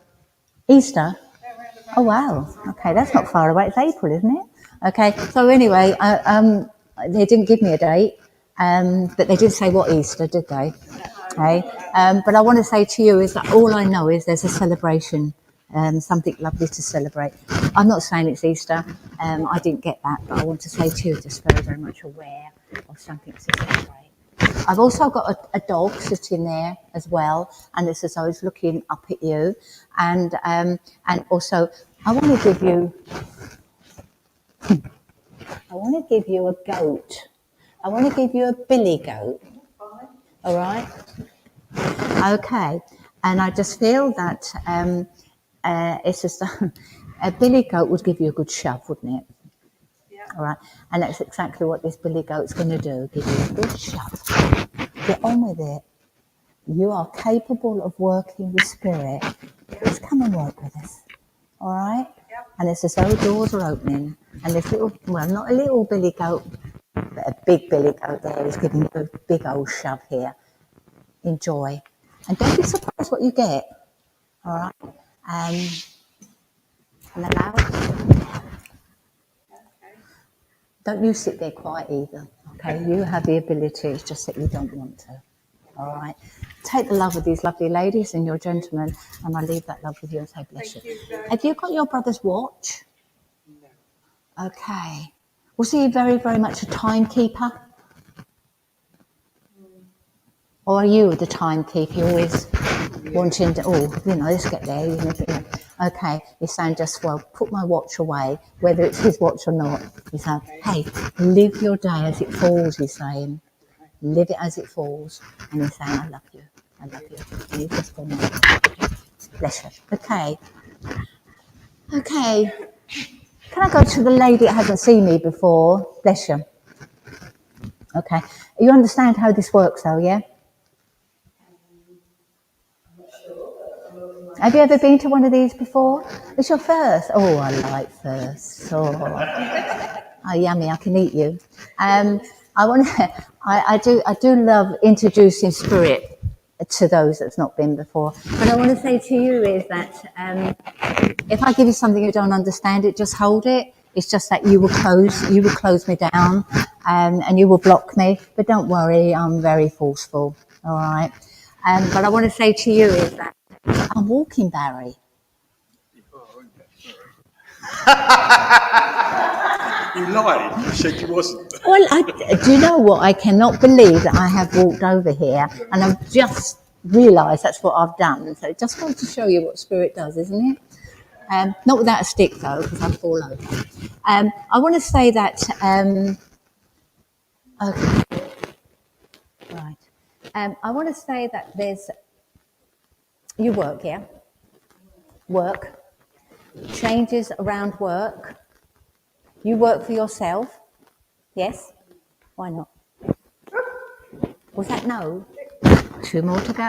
S4: Easter.
S5: They're around about
S4: Oh wow. Okay, that's not far away. It's April, isn't it? Okay. So anyway, they didn't give me a date, but they didn't say what Easter, did they? Okay. But I want to say to you is that all I know is there's a celebration, something lovely to celebrate. I'm not saying it's Easter. I didn't get that, but I want to say to you, just very, very much aware of something to celebrate. I've also got a dog sitting there as well, and it's as though it's looking up at you. And also, I want to give you a goat. I want to give you a billy goat. All right. Okay. And I just feel that it's just a billy goat would give you a good shove, wouldn't it?
S5: Yeah.
S4: All right. And that's exactly what this billy goat's going to do. Give you a good shove. Get on with it. You are capable of working with spirit. Just come and work with us. All right?
S5: Yep.
S4: And it's as though doors are opening. And this little, well, not a little billy goat, but a big billy goat there is giving you a big old shove here. Enjoy. And don't be surprised what you get. All right? And allow it.
S5: Okay.
S4: Don't you sit there quiet either. Okay? You have the ability, it's just that you don't want to. All right? Take the love of these lovely ladies and your gentlemen, and I leave that love with you and say bless
S5: Thank
S4: you.
S5: you very
S4: Have you got your brother's watch? No. Okay. Was he very, very much a timekeeper? Or are you the timekeeper? You're always wanting to, let's get there. Okay, he's saying just, well, put my watch away, whether it's his watch or not. He's saying, hey, live your day as it falls, he's saying. Live it as it falls. And he's saying, I love you. I love you. And he's just gone, bless you. Okay. Okay. Can I go to the lady that hasn't seen me before? Bless you. Okay. You understand how this works though, yeah? Have you ever been to one of these before? It's your first. Oh, I like first. Oh, yummy! I can eat you. I do love introducing spirit to those that's not been before. But I want to say to you is that if I give you something you don't understand, it just hold it. It's just that you will close me down, and you will block me. But don't worry, I'm very forceful. All right. But I want to say to you is that I'm walking, Barry.
S6: You lied. You said you wasn't.
S4: Well, do you know what? I cannot believe that I have walked over here and I've just realised that's what I've done. So it just goes to show you what spirit does, isn't it? Not without a stick, though, because I'll fall over. I want to say that... okay. Right. I want to say that there's... You work, yeah? Work. Changes around work. You work for yourself. Yes? Why not? Was that no? 2 more to go.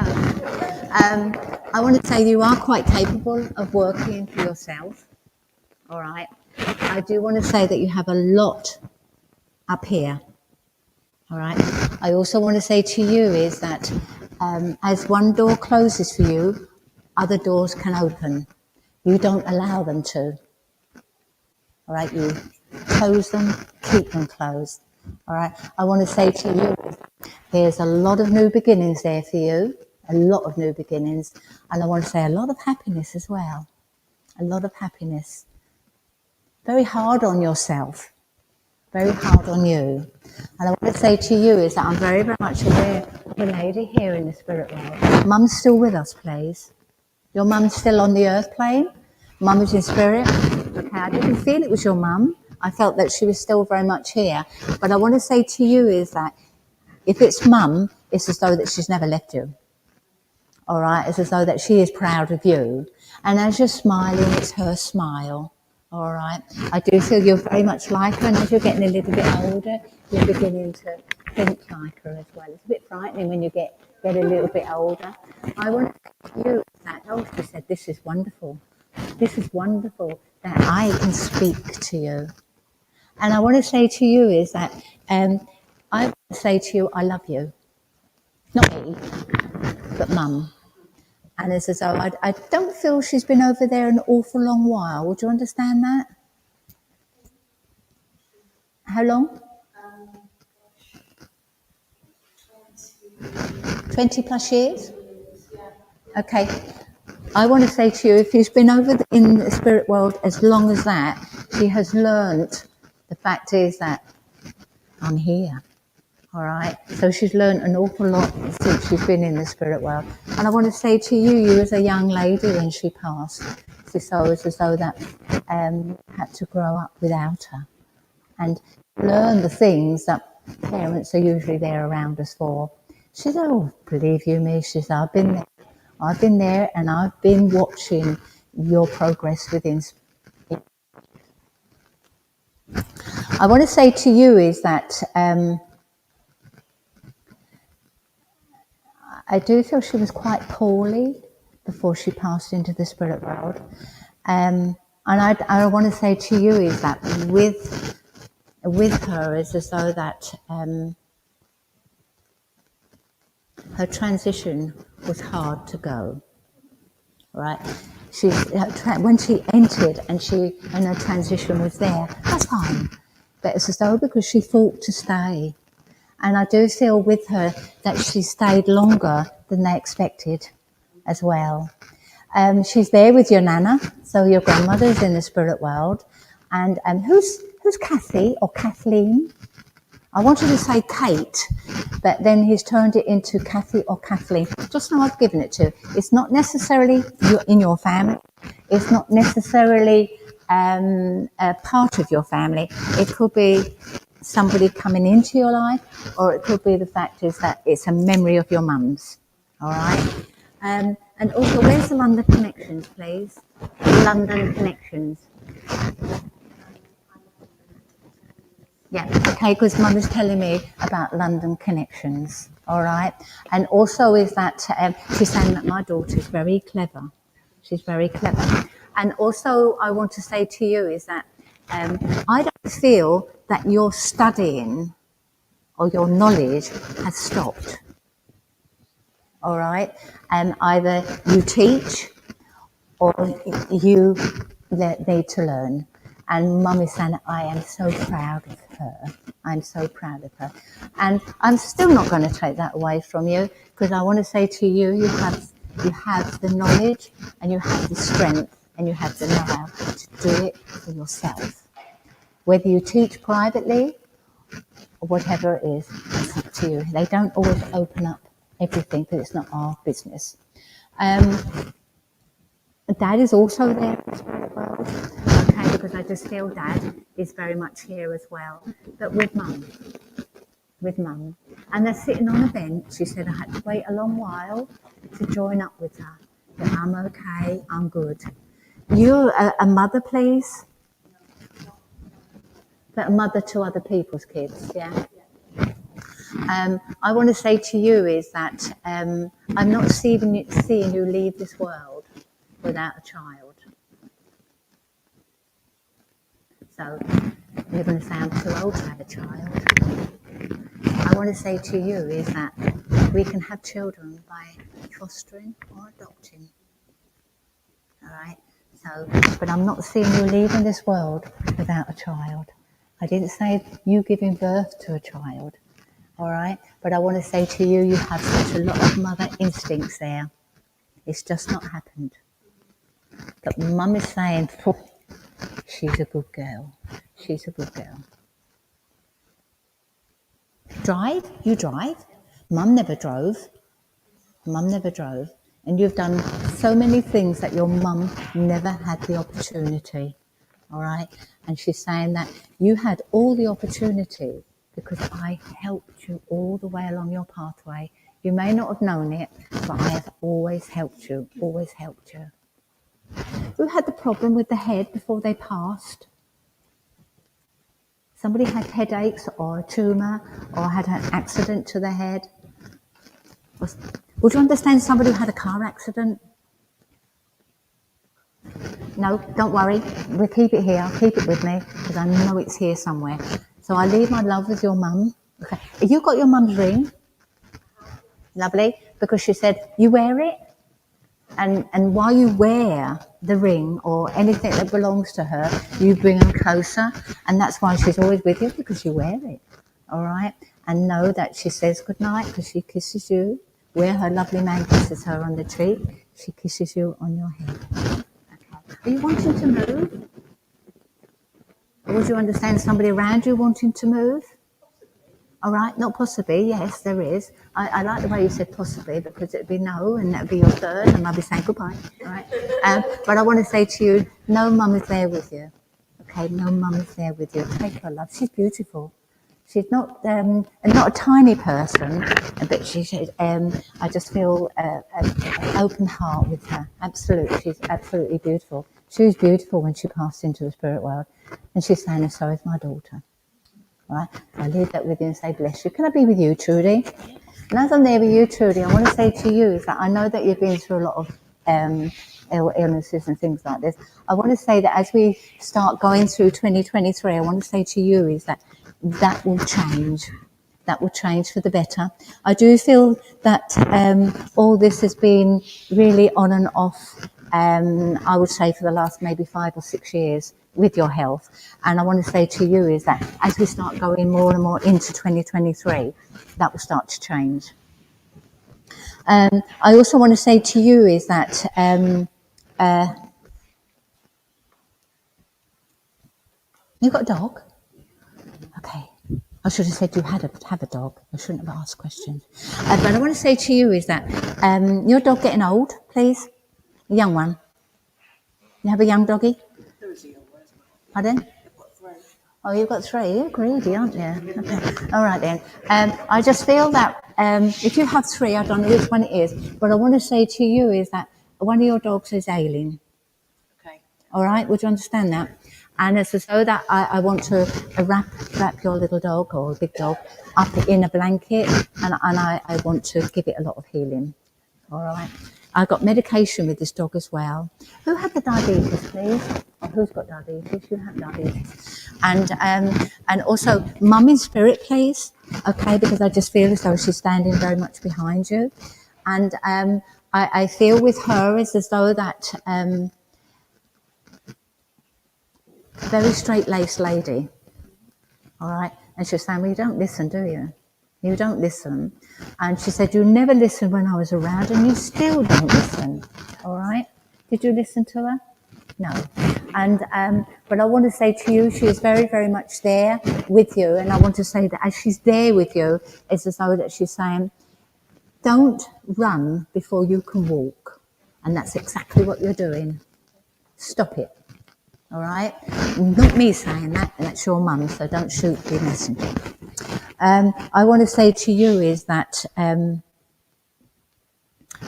S4: I want to say you are quite capable of working for yourself. All right. I do want to say that you have a lot up here. All right. I also want to say to you is that as one door closes for you, other doors can open. You don't allow them to. All right. You close them, keep them closed. All right. I want to say to you, there's a lot of new beginnings there for you, a lot of new beginnings. And I want to say a lot of happiness as well. A lot of happiness. Very hard on yourself. very hard on you. And I want to say to you is that I'm very, very much aware of the lady here in the spirit world. Mum's still with us, please. Your mum's still on the earth plane. Mum is in spirit. Okay, I didn't feel it was your mum. I felt that she was still very much here. But I want to say to you is that if it's mum, it's as though that she's never left you. All right, it's as though that she is proud of you. And as you're smiling, it's her smile. All right, I do feel you're very much like her, and as you're getting a little bit older, you're beginning to think like her as well. It's a bit frightening when you get a little bit older. I want to say to you that, she said, this is wonderful. This is wonderful that I can speak to you. And I want to say to you is that I want to say to you, I love you. Not me, but Mum. And it's as though I don't feel she's been over there an awful long while. Would you understand that? How long? 20 plus years? Okay. I want to say to you, if she's been over in the spirit world as long as that, she has learnt. The fact is that I'm here. All right. So she's learned an awful lot since she's been in the spirit world. And I want to say to you, you as a young lady when she passed, it's as though that had to grow up without her and learn the things that parents are usually there around us for. She said, oh, believe you me, she said, I've been there and I've been watching your progress within. I want to say to you is that I do feel she was quite poorly before she passed into the spirit world. And I want to say to you is that with her is as though that her transition was hard to go. Right? When she entered and her transition was there, that's fine. But it's as though because she fought to stay. And I do feel with her that she stayed longer than they expected as well. She's there with your nana, so your grandmother's in the spirit world. And who's Kathy or Kathleen? I wanted to say Kate, but then he's turned it into Kathy or Kathleen. Just now I've given it to. It's not necessarily in your family. It's not necessarily a part of your family. It could be somebody coming into your life, or it could be the fact is that it's a memory of your mum's. All right. And also, where's the London connections, please? London connections. Yeah, okay, because Mum was telling me about London connections, all right? And also is that she's saying that my daughter's very clever. She's very clever. And also I want to say to you is that I don't feel that your studying or your knowledge has stopped, all right? Either you teach or you need to learn. And Mum is saying, I am so proud of her. I'm so proud of her. And I'm still not going to take that away from you, because I want to say to you, you have the knowledge and you have the strength and you have the know-how to do it for yourself. Whether you teach privately or whatever it is, it's up to you. They don't always open up everything, but it's not our business. Dad is also there in the spirit world, okay, because I just feel Dad is very much here as well, but with Mum. And they're sitting on a bench. She said I had to wait a long while to join up with her, but I'm okay, I'm good. You're a mother, please? But a mother to other people's kids, yeah? I want to say to you is that I'm not seeing you leave this world without a child. So you're going to say I'm too old to have a child. I want to say to you is that we can have children by fostering or adopting. All right. So, but I'm not seeing you leaving this world without a child. I didn't say you giving birth to a child. All right. But I want to say to you, you have such a lot of mother instincts there. It's just not happened. But Mum is saying, she's a good girl. She's a good girl. Drive? You drive? Mum never drove. Mum never drove. And you've done so many things that your mum never had the opportunity. All right? And she's saying that you had all the opportunity because I helped you all the way along your pathway. You may not have known it, but I have always helped you, always helped you. Who had the problem with the head before they passed? Somebody had headaches or a tumour or had an accident to the head? Would you understand somebody who had a car accident? No, don't worry. We'll keep it here. Keep it with me because I know it's here somewhere. So I leave my love with your mum. Okay. Have you got your mum's ring? Lovely. Because she said, you wear it. And while you wear the ring or anything that belongs to her, you bring them closer. And that's why she's always with you, because you wear it. All right? And know that she says goodnight because she kisses you. Where her lovely man kisses her on the cheek, she kisses you on your head. Okay. Are you wanting to move? Or would you understand somebody around you wanting to move? All right, not possibly. Yes, there is. I like the way you said possibly because it'd be no, and that'd be your third, and I'd be saying goodbye. All right. But I want to say to you, no mum is there with you. Okay, no mum is there with you. Take her, love. She's beautiful. She's not a tiny person, but she's. I just feel an open heart with her. Absolutely, she's absolutely beautiful. She was beautiful when she passed into the spirit world, and she's saying, "So is my daughter." Right, I'll leave that with you and say bless you. Can I be with you, Trudy? And as I'm there with you, Trudy, I want to say to you is that I know that you've been through a lot of illnesses and things like this. I want to say that as we start going through 2023, I want to say to you is that will change. That will change for the better. I do feel that all this has been really on and off, I would say for the last maybe 5 or 6 years with your health. And I want to say to you is that as we start going more and more into 2023, that will start to change. I also want to say to you is that you got a dog? Okay. I should have said you have a dog. I shouldn't have asked questions. But I want to say to you is that your dog getting old, please? A young one. You have a young doggy? Pardon? Oh, you've got 3. You're greedy, aren't you? Okay. All right then. I just feel that if you have 3, I don't know which one it is, but I want to say to you is that one of your dogs is ailing. Okay. All right? Would you understand that? And it's as though that I want to wrap your little dog or big dog up in a blanket, and I want to give it a lot of healing. All right. I got medication with this dog as well. Who had the diabetes, please? Or who's got diabetes? You have diabetes. And also, mum in spirit, please. Okay, because I just feel as though she's standing very much behind you. And I feel with her as though that very straight-laced lady. All right. And she's saying, well, you don't listen, do you? You don't listen. And she said, you never listened when I was around, and you still don't listen. All right? Did you listen to her? No. And but I want to say to you, she is very, very much there with you. And I want to say that as she's there with you, it's as though that she's saying, don't run before you can walk. And that's exactly what you're doing. Stop it. All right? Not me saying that, and that's your mum, so don't shoot the messenger. I want to say to you is that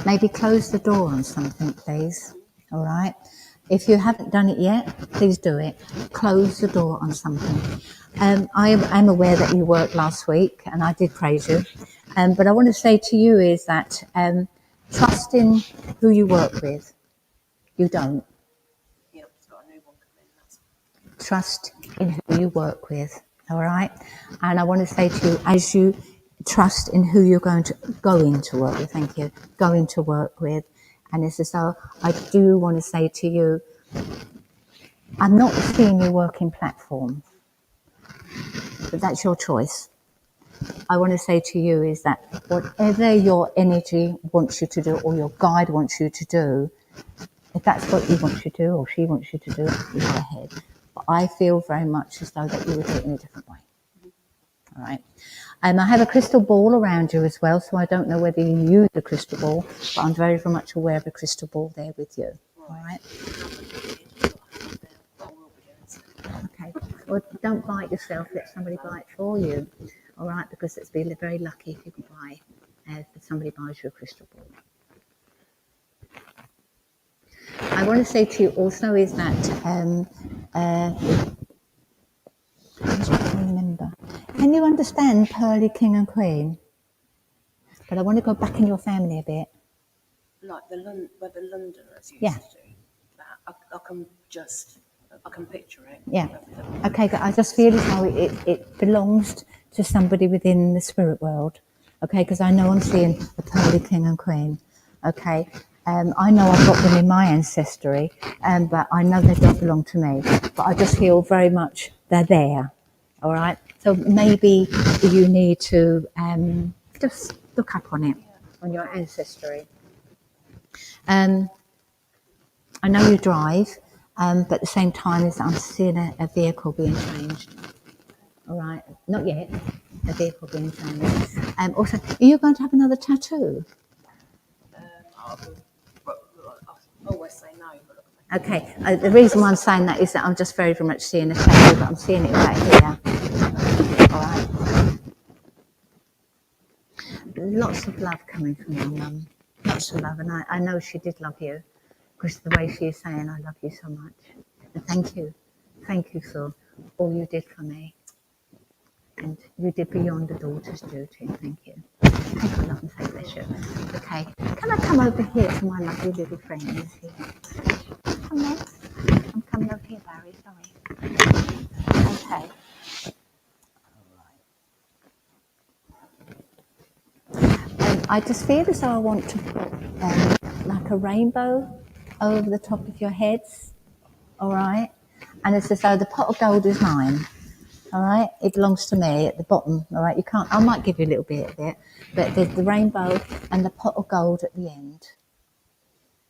S4: maybe close the door on something, please. All right? If you haven't done it yet, please do it. Close the door on something. I am aware that you worked last week, and I did praise you. But I want to say to you is that trust in who you work with. You don't. Trust in who you work with, all right? And I want to say to you, as you trust in who you're going to work with, thank you, going to work with, and it's as though I do want to say to you, I'm not seeing you working platform, but that's your choice. I want to say to you is that whatever your energy wants you to do or your guide wants you to do, if that's what he wants you to do or she wants you to do, you go ahead. But I feel very much as though that you would do it in a different way. All right. I have a crystal ball around you as well, so I don't know whether you use the crystal ball, but I'm very, very much aware of the crystal ball there with you. All right. Okay. Well, don't bite yourself. Let somebody bite for you. All right, because it's been very lucky if you can buy if somebody buys you a crystal ball. I want to say to you also is that I just can't remember. Can you understand Pearly King and Queen? But I want to go back in your family a bit.
S7: Like where the Londoners used
S4: Yeah.
S7: to do that. I can picture it.
S4: Yeah. Okay, but I just feel as though it belongs to somebody within the spirit world. Okay, because I know I'm seeing the Pearly King and Queen. Okay. I know I've got them in my ancestry, but I know they don't belong to me. But I just feel very much they're there. All right. So maybe you need to just look up on it, on your ancestry. I know you drive, but at the same time, I'm seeing a vehicle being changed. All right. Not yet. A vehicle being changed. Also, are you going to have another tattoo?
S7: I always say no.
S4: Okay, the reason why I'm saying that is that I'm just very, very much seeing a tattoo, but I'm seeing it right here. All right. Lots of love coming from your mum. Lots of love, and I know she did love you, because the way she is saying, I love you so much. And thank you. Thank you for all you did for me. And you did beyond a daughter's duty. Thank you. Take your love and say bless you. Okay, can I come over here to my lovely little friends here? Come on. I'm coming over here, Barry, sorry. Okay. I just feel as though I want to put like a rainbow over the top of your heads, all right? And it's as though the pot of gold is mine, all right? It belongs to me at the bottom, all right? You can't, I might give you a little bit of it, but there's the rainbow and the pot of gold at the end,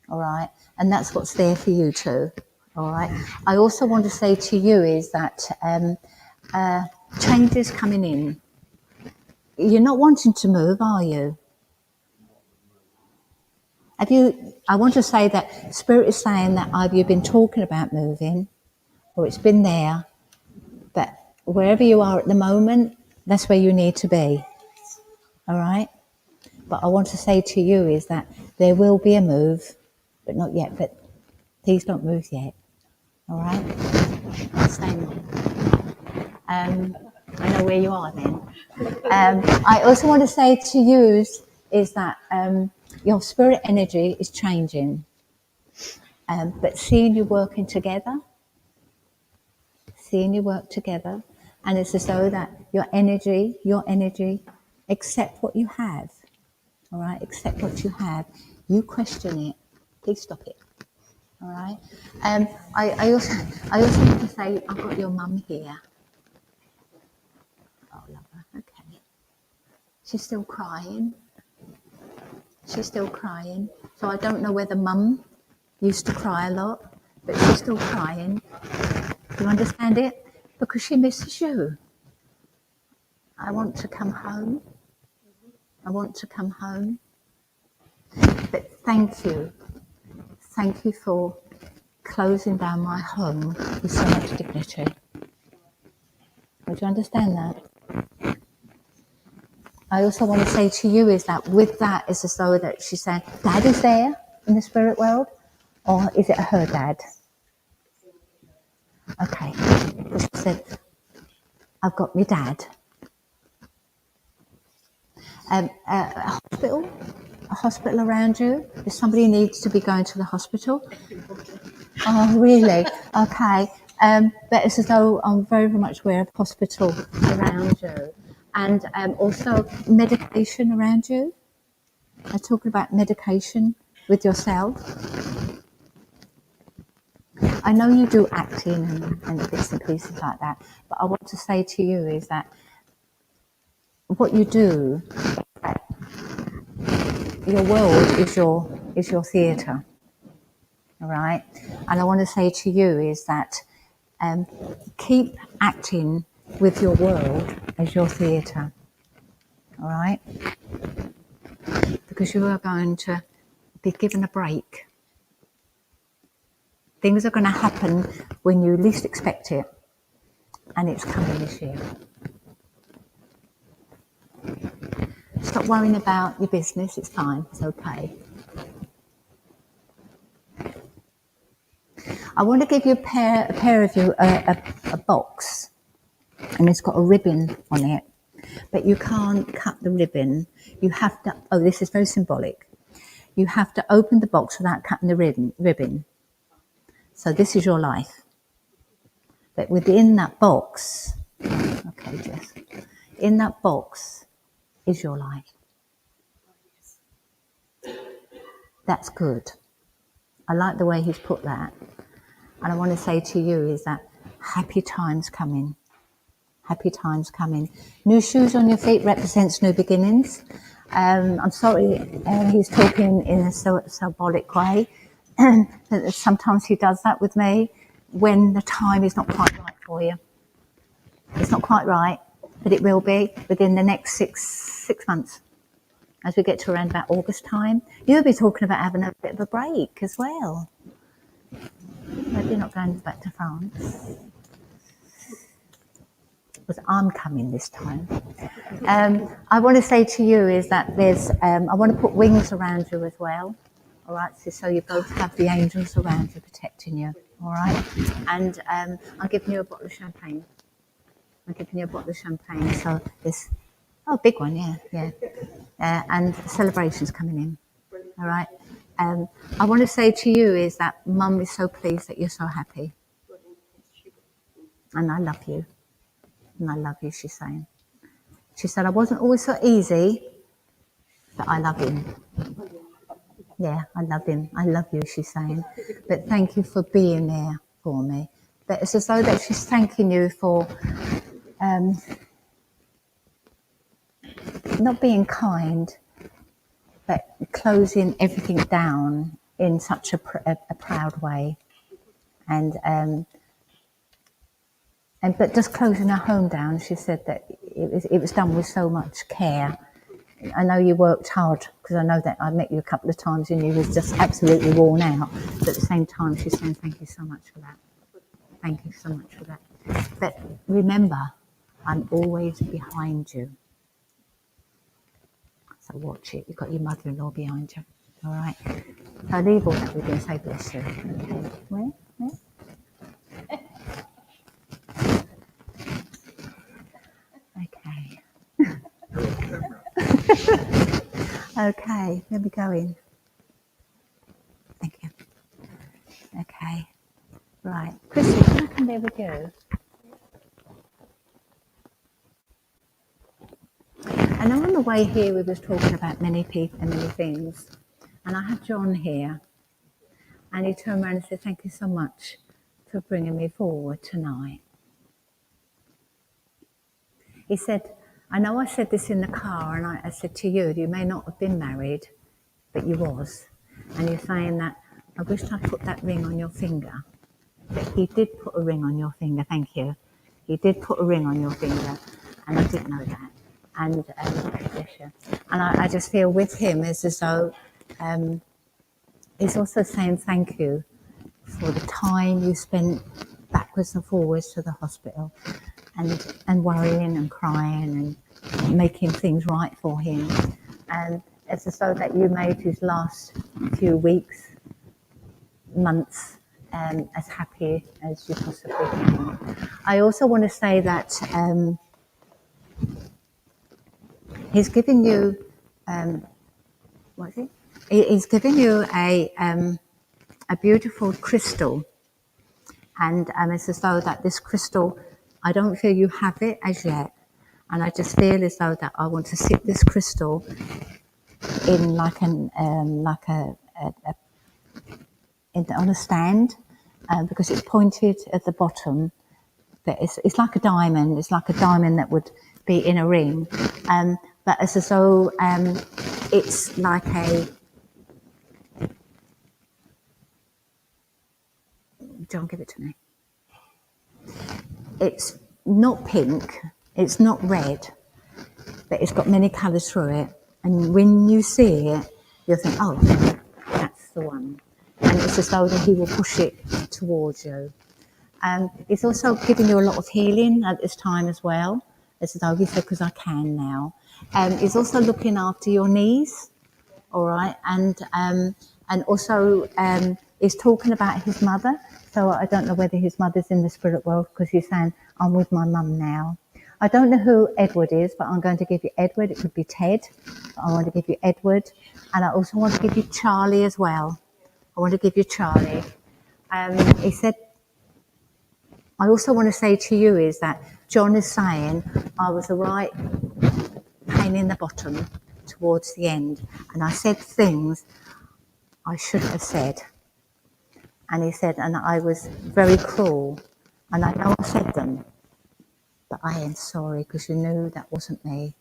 S4: all right? And that's what's there for you too, all right? I also want to say to you is that change is coming in. You're not wanting to move, are you? Have you? I want to say that Spirit is saying that either you've been talking about moving or it's been there, but wherever you are at the moment, that's where you need to be, all right? But I want to say to you is that there will be a move, but not yet, but please don't move yet, all right? Stay on. I know where you are then. I also want to say to you is that your spirit energy is changing, but seeing you working together, and it's as though that your energy, accept what you have, all right? Accept what you have. You question it, please stop it, all right? I also want to say I've got your mum here. Oh, love her. Okay. She's still crying. So I don't know whether mum used to cry a lot, but she's still crying. Do you understand it? Because she misses you. I want to come home. But thank you. Thank you for closing down my home with so much dignity. Would you understand that? I also want to say to you is that with that, it's as though that she's saying, Dad is there in the spirit world, or is it her dad? Okay. She said, I've got my dad. A hospital around you? If somebody needs to be going to the hospital? Oh, really? Okay. But it's as though I'm very, very much aware of hospital around you. And also medication around you. I'm talking about medication with yourself. I know you do acting and bits and pieces like that, but I want to say to you is that what you do, your world is your theatre, all right? And I want to say to you is that keep acting with your world as your theatre, all right? Because you are going to be given a break. Things are going to happen when you least expect it, and it's coming this year. Stop worrying about your business, it's fine, it's okay. I want to give you a pair of you a box, and it's got a ribbon on it, but you can't cut the ribbon. You have to, oh, this is very symbolic. You have to open the box without cutting the ribbon. So this is your life. But within that box, okay, Jess, in that box is your life. That's good. I like the way he's put that. And I want to say to you is that happy times coming. Happy times coming. New shoes on your feet represents new beginnings. I'm sorry, he's talking in a symbolic way. Sometimes he does that with me when the time is not quite right for you. It's not quite right, but it will be within the next six months. As we get to around about August time, you'll be talking about having a bit of a break as well. Maybe you're not going back to France. Because I'm coming this time. I want to say to you is that there's, I want to put wings around you as well. All right, so you both have the angels around you protecting you. All right, and I'm giving you a bottle of champagne. So this, oh, big one, yeah. And celebrations coming in. All right. I want to say to you is that Mum is so pleased that you're so happy, and I love you. And I love you, she's saying. She said, I wasn't always so easy, but I love him. Yeah, I love him. I love you, she's saying. But thank you for being there for me. But it's as though that she's thanking you for not being kind, but closing everything down in such a proud way. But just closing her home down, she said that it was done with so much care. I know you worked hard, because I know that I met you a couple of times and you was just absolutely worn out. But at the same time, she's saying thank you so much for that. Thank you so much for that. But remember, I'm always behind you. So watch it. You've got your mother-in-law behind you. All right. So leave all that with you and say bless you. Okay. Where? Okay. Okay, where are we going? Thank you. Okay. Right. Chrissy, can I come there with you? And on the way here, we was talking about many people and many things. And I had John here. And he turned around and said, thank you so much for bringing me forward tonight. He said, I know I said this in the car, and I said to you, you may not have been married, but you was. And you're saying that, I wish I put that ring on your finger. But he did put a ring on your finger, thank you. He did put a ring on your finger, and I didn't know that. And bless you. And I just feel with him as though he's also saying thank you for the time you spent backwards and forwards to the hospital and worrying and crying and making things right for him. And it's as though that you made his last few weeks, months, as happy as you possibly can. I also want to say that he's giving you, what is it? He's giving you a beautiful crystal, and it's as though that this crystal, I don't feel you have it as yet, and I just feel as though that I want to sit this crystal in on a stand, because it's pointed at the bottom, but it's like a diamond. It's like a diamond that would be in a ring, but it's as though it's like a. John, give it to me. It's not pink, it's not red, but it's got many colours through it. And when you see it, you'll think, oh, that's the one. And it's as though that he will push it towards you. It's also giving you a lot of healing at this time as well. As though he said, because I can now. He's also looking after your knees, all right? And also he's talking about his mother. So I don't know whether his mother's in the spirit world, because he's saying, I'm with my mum now. I don't know who Edward is, but I'm going to give you Edward. It could be Ted, but I want to give you Edward. And I also want to give you Charlie as well. I want to give you Charlie. He said, I also want to say to you is that John is saying I was the right pain in the bottom towards the end. And I said things I shouldn't have said. And he said, and I was very cruel. And I know I said them. But I am sorry, because you knew that wasn't me.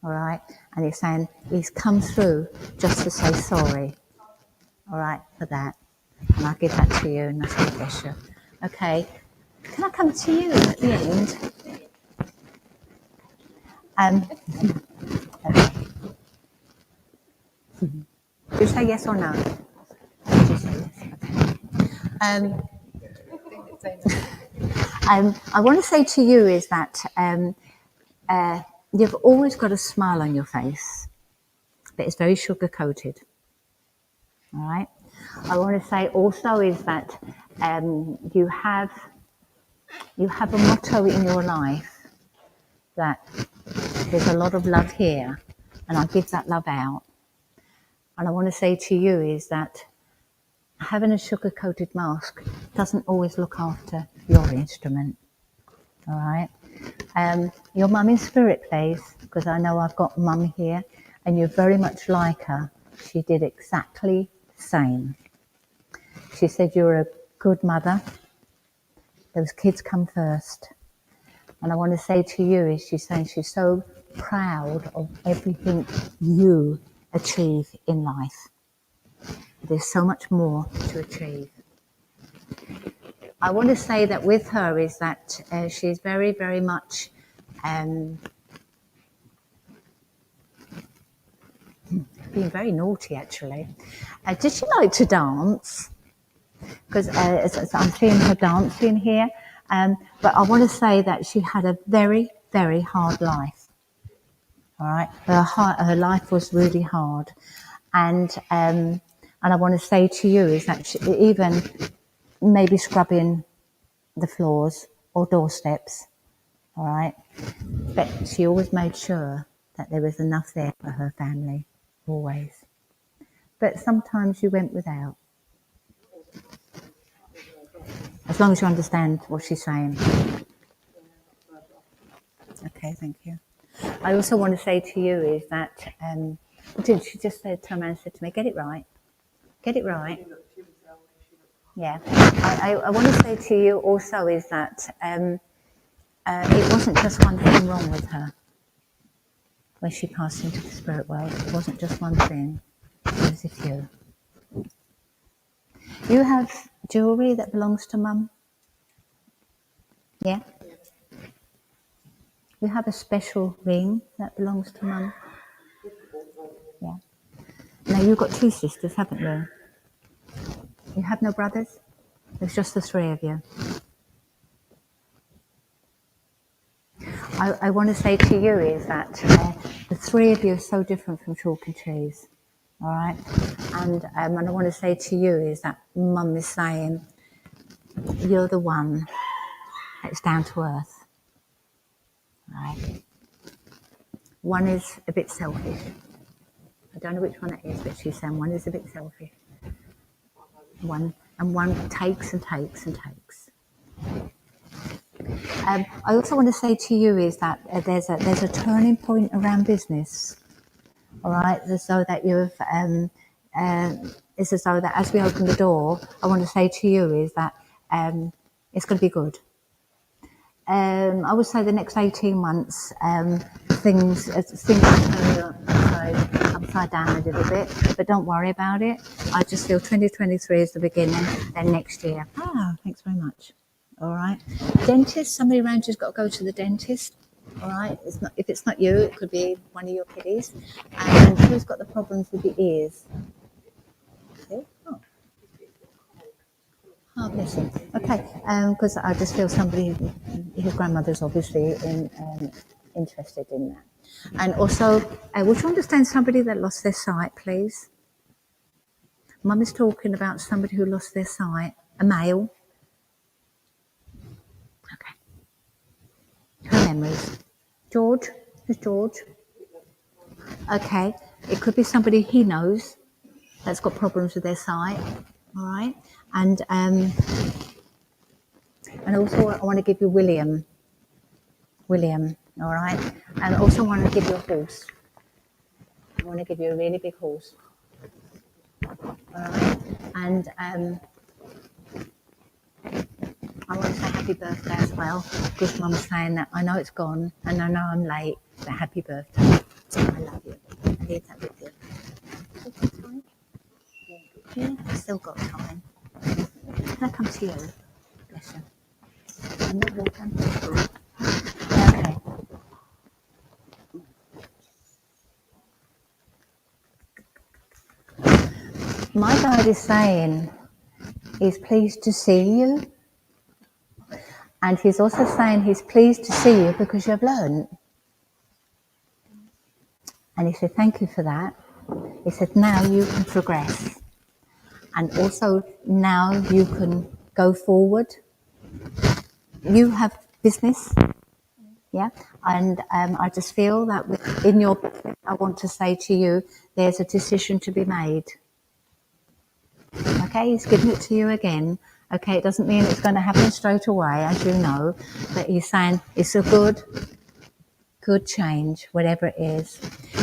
S4: All right? And he's saying he's come through just to say sorry. All right, for that. And I'll give that to you, and that's God bless you. Okay. Can I come to you at the end? Okay. You say yes or no? You say yes. Okay. I want to say to you is that you've always got a smile on your face, but it's very sugar-coated. All right? I want to say also is that you have a motto in your life that there's a lot of love here, and I give that love out. And I want to say to you is that having a sugar-coated mask doesn't always look after your instrument. All right? Your mum in spirit, please, because I know I've got mum here, and you're very much like her. She did exactly the same. She said you're a good mother. Those kids come first. And I want to say to you is she's saying she's so proud of everything you achieve in life. There's so much more to achieve. I want to say that with her is that she's very, very much being very naughty, actually. Did she like to dance? Because I'm seeing her dancing here. But I want to say that she had a very, very hard life. All right, her life was really hard, and I want to say to you is that she, even maybe scrubbing the floors or doorsteps, all right, but she always made sure that there was enough there for her family, always. But sometimes you went without. As long as you understand what she's saying. Okay, thank you. I also want to say to you is that, she just turned around and said to me, get it right. Get it right. Yeah. I want to say to you also is that it wasn't just one thing wrong with her when she passed into the spirit world. It wasn't just one thing. It was a few. You have jewellery that belongs to Mum? Yeah? You have a special ring that belongs to Mum? Yeah. Now, you've got two sisters, haven't you? You have no brothers? There's just the three of you. I want to say to you is that the three of you are so different from chalk and cheese. All right? And I want to say to you is that Mum is saying, you're the one that's down to earth. Right? One is a bit selfish. I don't know which one it is, but she's saying one is a bit selfish. One takes and takes and takes. I also want to say to you is that there's a turning point around business. All right, as though that you've it's as though that as we open the door, I want to say to you is that it's going to be good. I would say the next 18 months, things are turning upside down a little bit, but don't worry about it. I just feel 2023 is the beginning, then next year. Thanks very much. All right. Dentist, somebody around you's got to go to the dentist. All right. It's not, if it's not you, it could be one of your kiddies. And who's got the problems with the ears? See? Oh, bless him. Okay. Because I just feel somebody, his grandmother's obviously interested in that. And also, would you understand somebody that lost their sight, please? Mum is talking about somebody who lost their sight, a male. Okay. Her memories. George? Who's George? Okay. It could be somebody he knows that's got problems with their sight. All right. And also I want to give you William. William. All right. And also I want to give you a horse. I want to give you a really big horse. All right. And I want to say happy birthday as well, because Mum's saying that I know it's gone and I know I'm late, but happy birthday. I love you. I leave that with you. Still got time? Yeah, I've still got time. Can I come to you? Bless you. I'm not walking. Okay. My guide is saying he's pleased to see you. And he's also saying he's pleased to see you because you've learned. And he said, thank you for that. He said, now you can progress. And also now you can go forward. You have business. Yeah. And I just feel that in your, I want to say to you, there's a decision to be made. Okay. He's giving it to you again. Okay. It doesn't mean it's going to happen straight away, as you know, but he's saying it's a good change, whatever it is.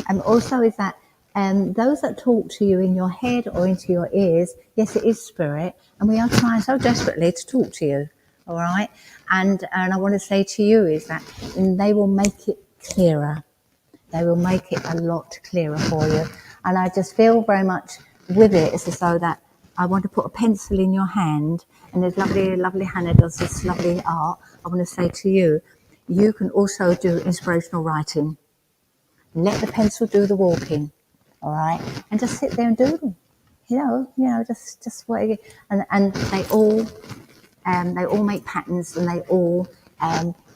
S4: And also is that those that talk to you in your head or into your ears, yes, it is spirit, and we are trying so desperately to talk to you, all right? And I want to say to you is that they will make it clearer. They will make it a lot clearer for you. And I just feel very much with it, it's as though that I want to put a pencil in your hand, and there's lovely Hannah does this lovely art. I want to say to you, you can also do inspirational writing. Let the pencil do the walking, all right? And just sit there and do them. You know, just what. And they all make patterns, and they all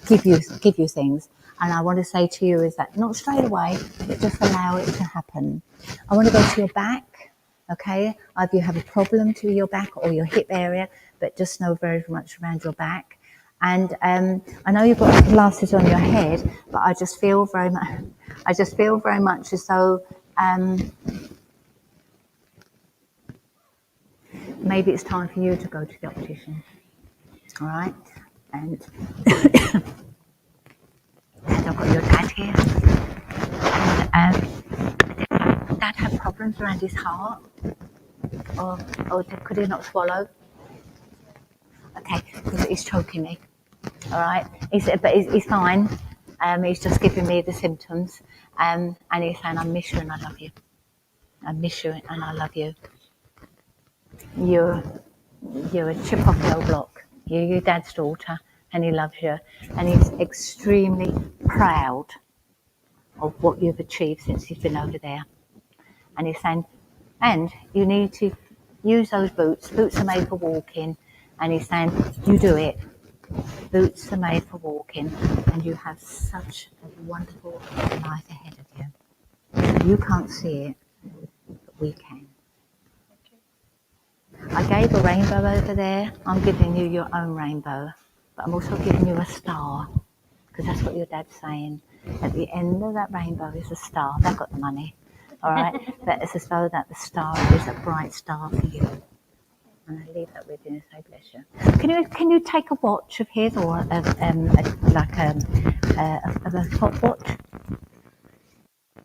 S4: give you things. And I want to say to you is that not straight away, but just allow it to happen. I want to go to your back, okay? Either you have a problem to your back or your hip area, but just know very much around your back. And I know you've got glasses on your head, but I just feel very much as though maybe it's time for you to go to the optician. All right? And I've got your dad here. And Dad had problems around his heart, or could he not swallow? Okay, because he's choking me. All right, but he's fine. He's just giving me the symptoms, and he's saying, "I miss you and I love you. I miss you and I love you. You're a chip off the old block. You're your dad's daughter, and he loves you, and he's extremely proud of what you've achieved since you've been over there." And he's saying, "And you need to use those boots. Boots are made for walking." And he's saying, "You do it. Boots are made for walking, and you have such a wonderful life ahead of you. You can't see it, but we can." I gave a rainbow over there. I'm giving you your own rainbow, but I'm also giving you a star, because that's what your dad's saying. At the end of that rainbow is a star. They've got the money, all right? But it's as though that the star is a bright star for you. And I leave that with you and say, bless you. Can you take a watch of his, or a stopwatch?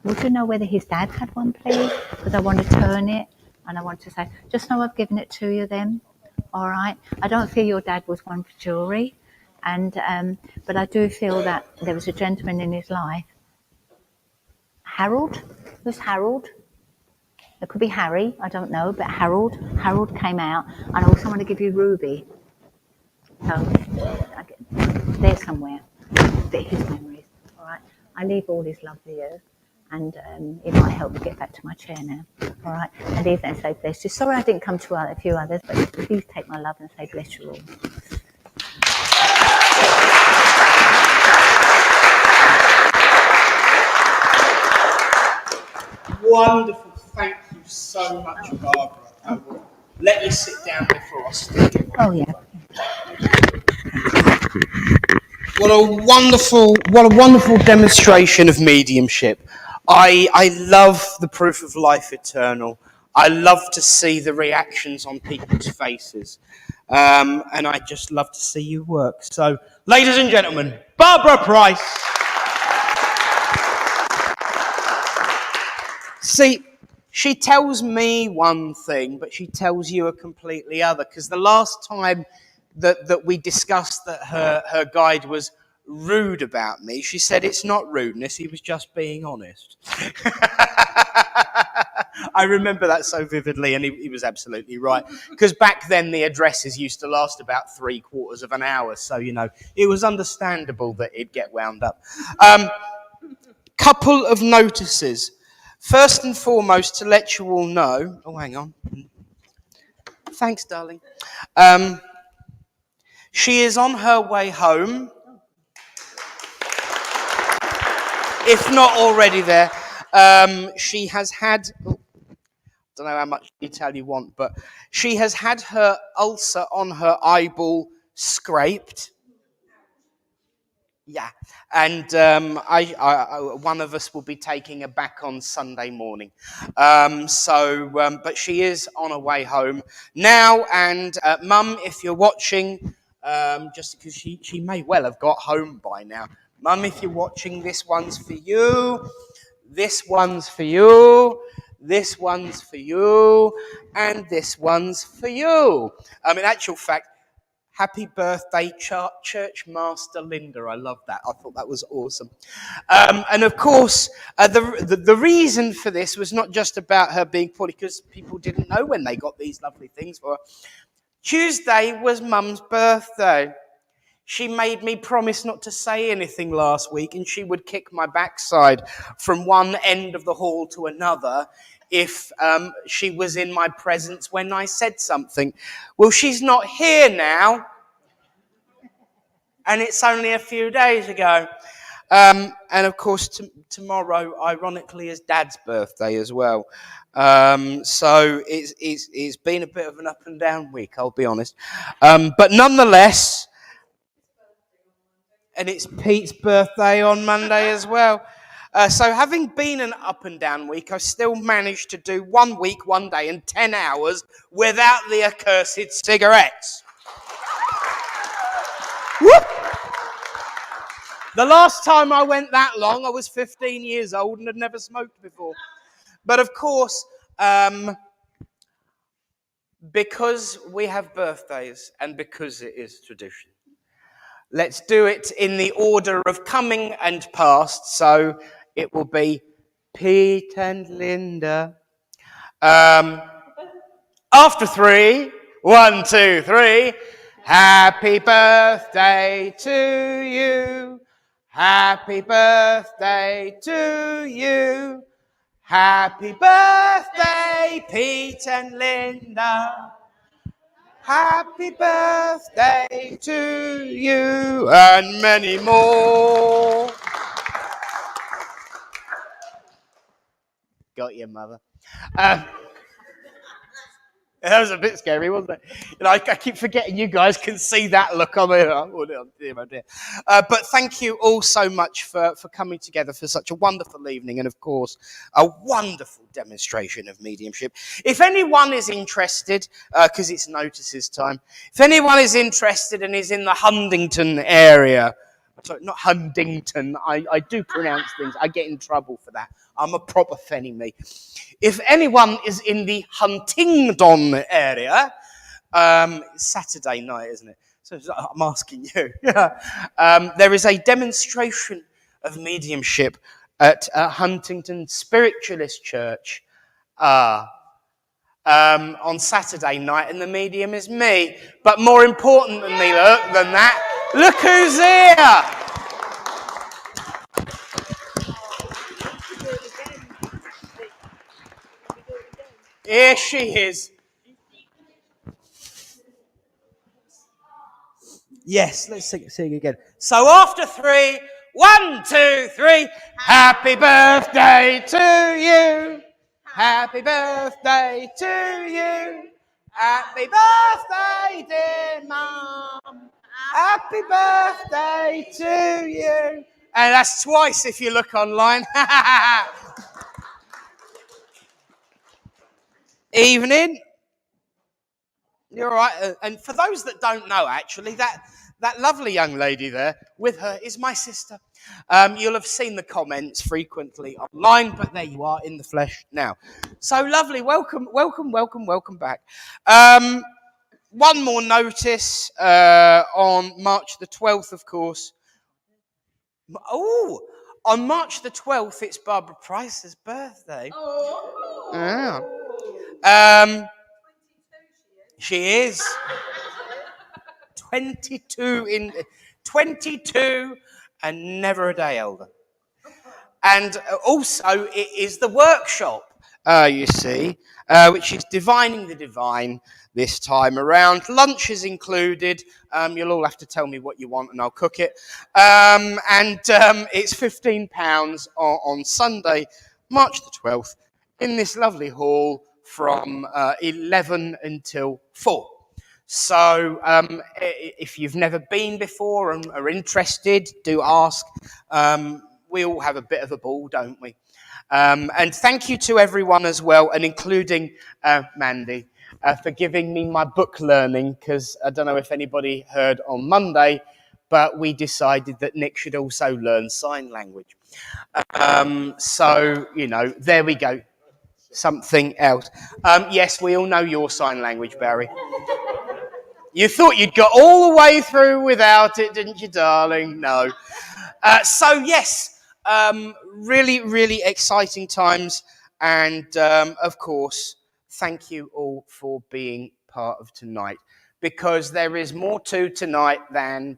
S4: Would you know whether his dad had one, please? Because I want to turn it, and I want to say, just know I've given it to you then. All right. I don't feel your dad was one for jewellery, and but I do feel that there was a gentleman in his life. Harold? Who's Harold? It could be Harry, I don't know, but Harold came out. And I also want to give you Ruby. There somewhere, his memories. All right, I leave all his love here, and it might help me get back to my chair now. All right, I leave that and say bless you. Sorry I didn't come to a few others, but please take my love and say bless you all.
S1: Wonderful. Thank you so much, Barbara. I will let you sit down before I speak.
S4: Oh yeah.
S1: What a wonderful demonstration of mediumship. I love the proof of life eternal. I love to see the reactions on people's faces. And I just love to see you work. So, ladies and gentlemen, Barbara Price. See, she tells me one thing, but she tells you a completely other. Because the last time that we discussed that her guide was rude about me, she said it's not rudeness, he was just being honest. I remember that so vividly, and he was absolutely right. Because back then the addresses used to last about 3/4 of an hour, so, you know, it was understandable that it'd get wound up. Couple of notices. First and foremost, to let you all know... Oh, hang on. Thanks, darling. She is on her way home. If not already there. She has had... I don't know how much detail you want, but she has had her ulcer on her eyeball scraped. Yeah, and one of us will be taking her back on Sunday morning. But she is on her way home now. And Mum, if you're watching, just because she may well have got home by now. Mum, if you're watching, this one's for you. This one's for you. This one's for you. And this one's for you. In actual fact, happy birthday, Church Master Linda. I love that. I thought that was awesome. And of course, the reason for this was not just about her being poorly, because people didn't know when they got these lovely things for her. Tuesday was Mum's birthday. She made me promise not to say anything last week, and she would kick my backside from one end of the hall to another if she was in my presence when I said something. Well, she's not here now, and it's only a few days ago. And of course, tomorrow, ironically, is Dad's birthday as well. So it's been a bit of an up and down week, I'll be honest. But nonetheless... And it's Pete's birthday on Monday as well. So having been an up and down week, I still managed to do 1 week, 1 day, and 10 hours without the accursed cigarettes. Whoop! The last time I went that long, I was 15 years old and had never smoked before. But of course, because we have birthdays and because it is tradition, let's do it in the order of coming and past. So it will be Pete and Linda. After 3, 1, 2, 3. Happy birthday to you. Happy birthday to you. Happy birthday, Pete and Linda. Happy birthday to you, and many more. Got you, mother. That was a bit scary, wasn't it? You know, I keep forgetting you guys can see that look on me. Oh dear. But thank you all so much for coming together for such a wonderful evening, and of course, a wonderful demonstration of mediumship. If anyone is interested, because it's notices time, if anyone is interested and is in the Huntington area, sorry, not Huntington, I do pronounce things, I get in trouble for that. I'm a proper fenny me. If anyone is in the Huntingdon area, it's Saturday night, isn't it? So I'm asking you. There is a demonstration of mediumship at Huntington Spiritualist Church. on Saturday night, and the medium is me. But more importantly than that, look who's here! Here she is. Yes, let's sing again. So after 3, 1, 2, 3. Happy birthday to you. Happy birthday to you. Happy birthday, dear Mum. Happy birthday to you. And that's twice if you look online. Evening. You're all right. And for those that don't know, actually, that lovely young lady there with her is my sister. You'll have seen the comments frequently online, but there you are in the flesh now. So lovely. Welcome back. One more notice on March the 12th, of course. Oh, on March the 12th, it's Barbara Price's birthday. Oh. Yeah. She is 22 and never a day older. And also it is the workshop, you see, which is Divining the Divine this time around. Lunch is included. You'll all have to tell me what you want and I'll cook it. It's £15 on Sunday, March the 12th, in this lovely hall from 11 until 4. So if you've never been before and are interested, do ask. We all have a bit of a ball, don't we? And thank you to everyone as well, and including Mandy, for giving me my book learning, because I don't know if anybody heard on Monday, but we decided that Nick should also learn sign language. So, you know, there we go. Something else. Yes, we all know your sign language, Barry. You thought you'd got all the way through without it, didn't you, darling? No. So, yes, really, really exciting times. And, of course, thank you all for being part of tonight. Because there is more to tonight than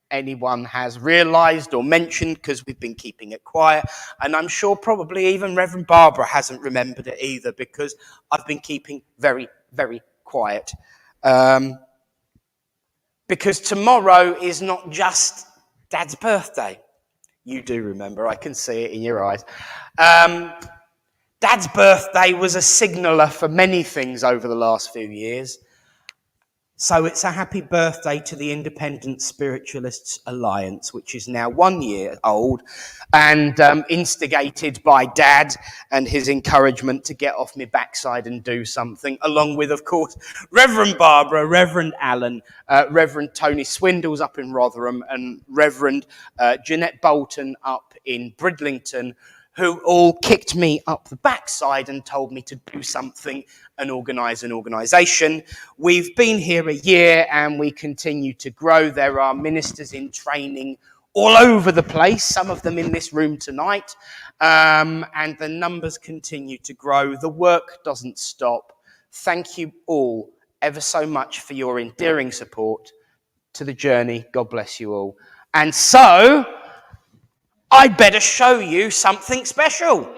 S1: anyone has realised or mentioned, because we've been keeping it quiet. And I'm sure probably even Rev Barbara hasn't remembered it either, because I've been keeping very, very quiet. Because tomorrow is not just Dad's birthday. You do remember, I can see it in your eyes. Dad's birthday was a signaller for many things over the last few years. So it's a happy birthday to the Independent Spiritualists Alliance, which is now 1 year old, and instigated by Dad and his encouragement to get off my backside and do something, along with, of course, Reverend Barbara, Reverend Alan, Reverend Tony Swindles up in Rotherham, and Reverend Jeanette Bolton up in Bridlington, who all kicked me up the backside and told me to do something and organise an organisation. We've been here a year and we continue to grow. There are ministers in training all over the place, some of them in this room tonight, and the numbers continue to grow. The work doesn't stop. Thank you all ever so much for your endearing support to the journey. God bless you all. And so, I'd better show you something special. Yep.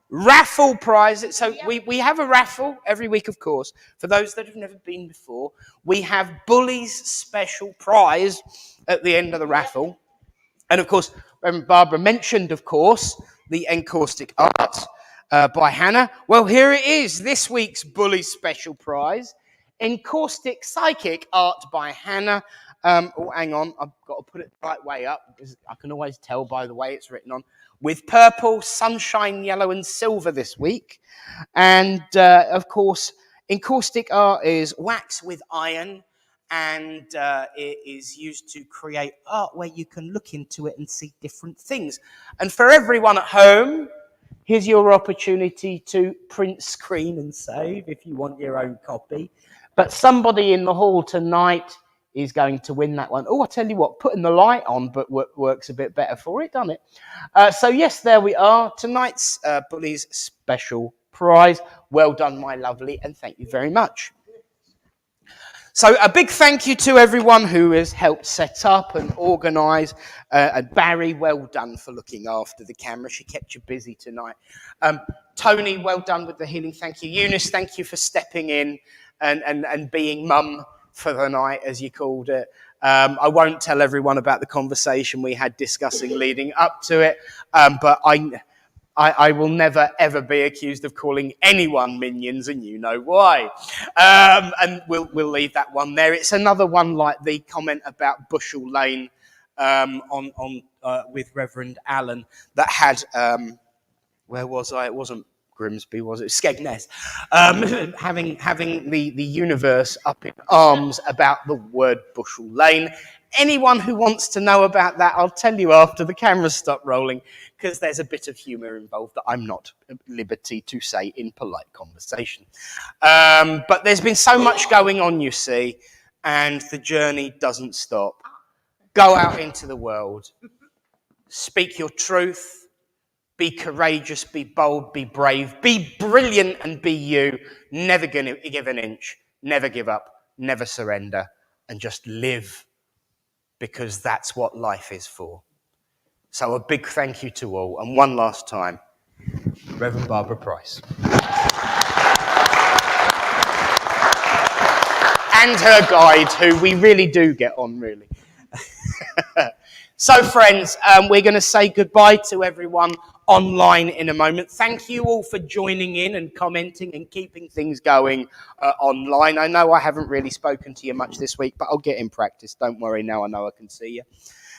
S1: Raffle prizes. So we have a raffle every week, of course. For those that have never been before, we have Bully's special prize at the end of the raffle. And of course, Reverend Barbara mentioned, of course, the encaustic art by Hannah. Well, here it is, this week's Bully's special prize. Encaustic psychic art by Hannah. Oh, hang on, I've got to put it the right way up, because I can always tell by the way it's written on. With purple, sunshine, yellow and silver this week. And, of course, encaustic art is wax with iron, and it is used to create art where you can look into it and see different things. And for everyone at home, here's your opportunity to print, screen and save if you want your own copy. But somebody in the hall tonight is going to win that one. Oh, I tell you what, putting the light on but works a bit better for it, doesn't it? So yes, there we are. Tonight's Bully's special Prize. Well done, my lovely, and thank you very much. So a big thank you to everyone who has helped set up and organise. And Barry, well done for looking after the camera. She kept you busy tonight. Tony, well done with the healing. Thank you. Eunice, thank you for stepping in and being mum for the night, as you called it. I won't tell everyone about the conversation we had discussing leading up to it, but I will never, ever be accused of calling anyone minions, and you know why. And we'll leave that one there. It's another one like the comment about Bushell Lane with Reverend Allen that had, where was I? It wasn't Grimsby, was it? Skegness. Having the universe up in arms about the word Bushell Lane. Anyone who wants to know about that, I'll tell you after the cameras stop rolling, because there's a bit of humour involved that I'm not at liberty to say in polite conversation. But there's been so much going on, you see, and the journey doesn't stop. Go out into the world. Speak your truth. Be courageous, be bold, be brave, be brilliant, and be you. Never going to give an inch. Never give up. Never surrender. And just live. Because that's what life is for. So a big thank you to all. And one last time, Rev Barbara Price. And her guide, who we really do get on, really. So, friends, we're going to say goodbye to everyone online in a moment. Thank you all for joining in and commenting and keeping things going online. I know I haven't really spoken to you much this week, but I'll get in practice. Don't worry, now I know I can see you.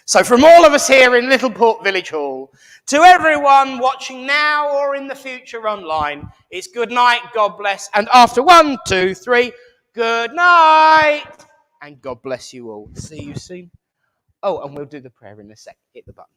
S1: So from all of us here in Littleport Village Hall, to everyone watching now or in the future online, it's good night, God bless, and after 1, 2, 3, good night, and God bless you all. See you soon. Oh, and we'll do the prayer in a sec. Hit the button.